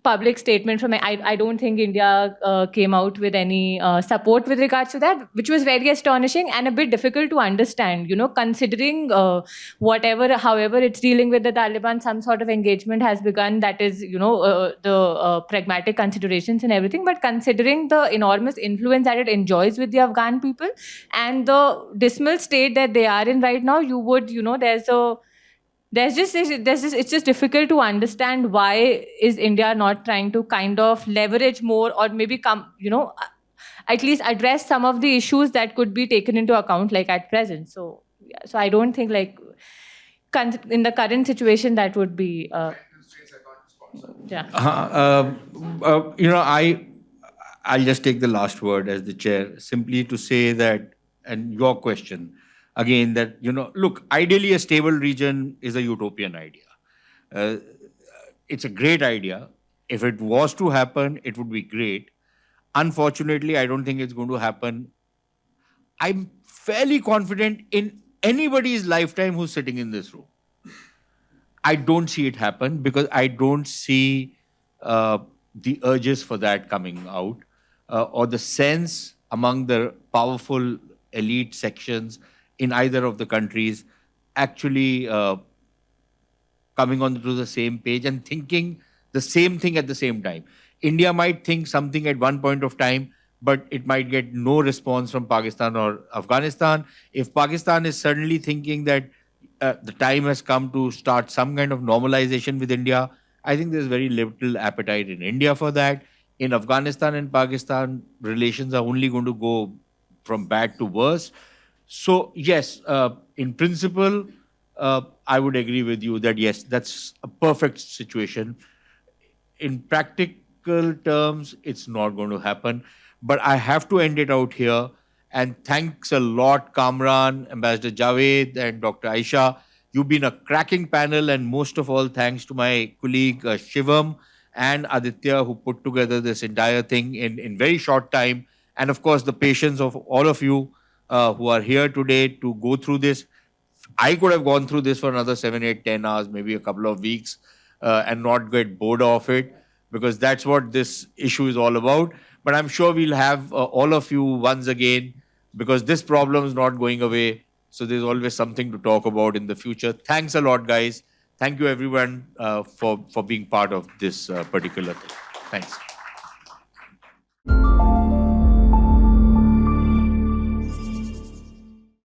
public statement from I don't think India came out with any support with regards to that, which was very astonishing and a bit difficult to understand, considering however it's dealing with the Taliban, some sort of engagement has begun that is, the pragmatic considerations and everything, but considering the enormous influence that it enjoys with the Afghan people and the dismal state that they are in right now, you would, it's just difficult to understand why is India not trying to kind of leverage more or maybe at least address some of the issues that could be taken into account like at present. So I don't think in the current situation that would be I'll just take the last word as the chair, simply to say that, and your question again, that, look, ideally a stable region is a utopian idea. It's a great idea. If it was to happen, it would be great. Unfortunately, I don't think it's going to happen. I'm fairly confident in anybody's lifetime who's sitting in this room. I don't see it happen because I don't see the urges for that coming out or the sense among the powerful elite sections in either of the countries actually coming onto the same page and thinking the same thing at the same time. India might think something at one point of time, but it might get no response from Pakistan or Afghanistan. If Pakistan is suddenly thinking that the time has come to start some kind of normalization with India, I think there's very little appetite in India for that. In Afghanistan and Pakistan, relations are only going to go from bad to worse. So yes, in principle, I would agree with you that yes, that's a perfect situation. In practical terms, it's not going to happen. But I have to end it out here. And thanks a lot, Kamran, Ambassador Javed, and Dr. Aisha. You've been a cracking panel, and most of all, thanks to my colleague Shivam and Aditya, who put together this entire thing in very short time. And of course, the patience of all of you who are here today to go through this. I could have gone through this for another 7, 8, 10 hours, maybe a couple of weeks, and not get bored of it, because that's what this issue is all about. But I'm sure we'll have all of you once again, because this problem is not going away. So there's always something to talk about in the future. Thanks a lot, guys. Thank you, everyone, for being part of this particular thing. Thanks.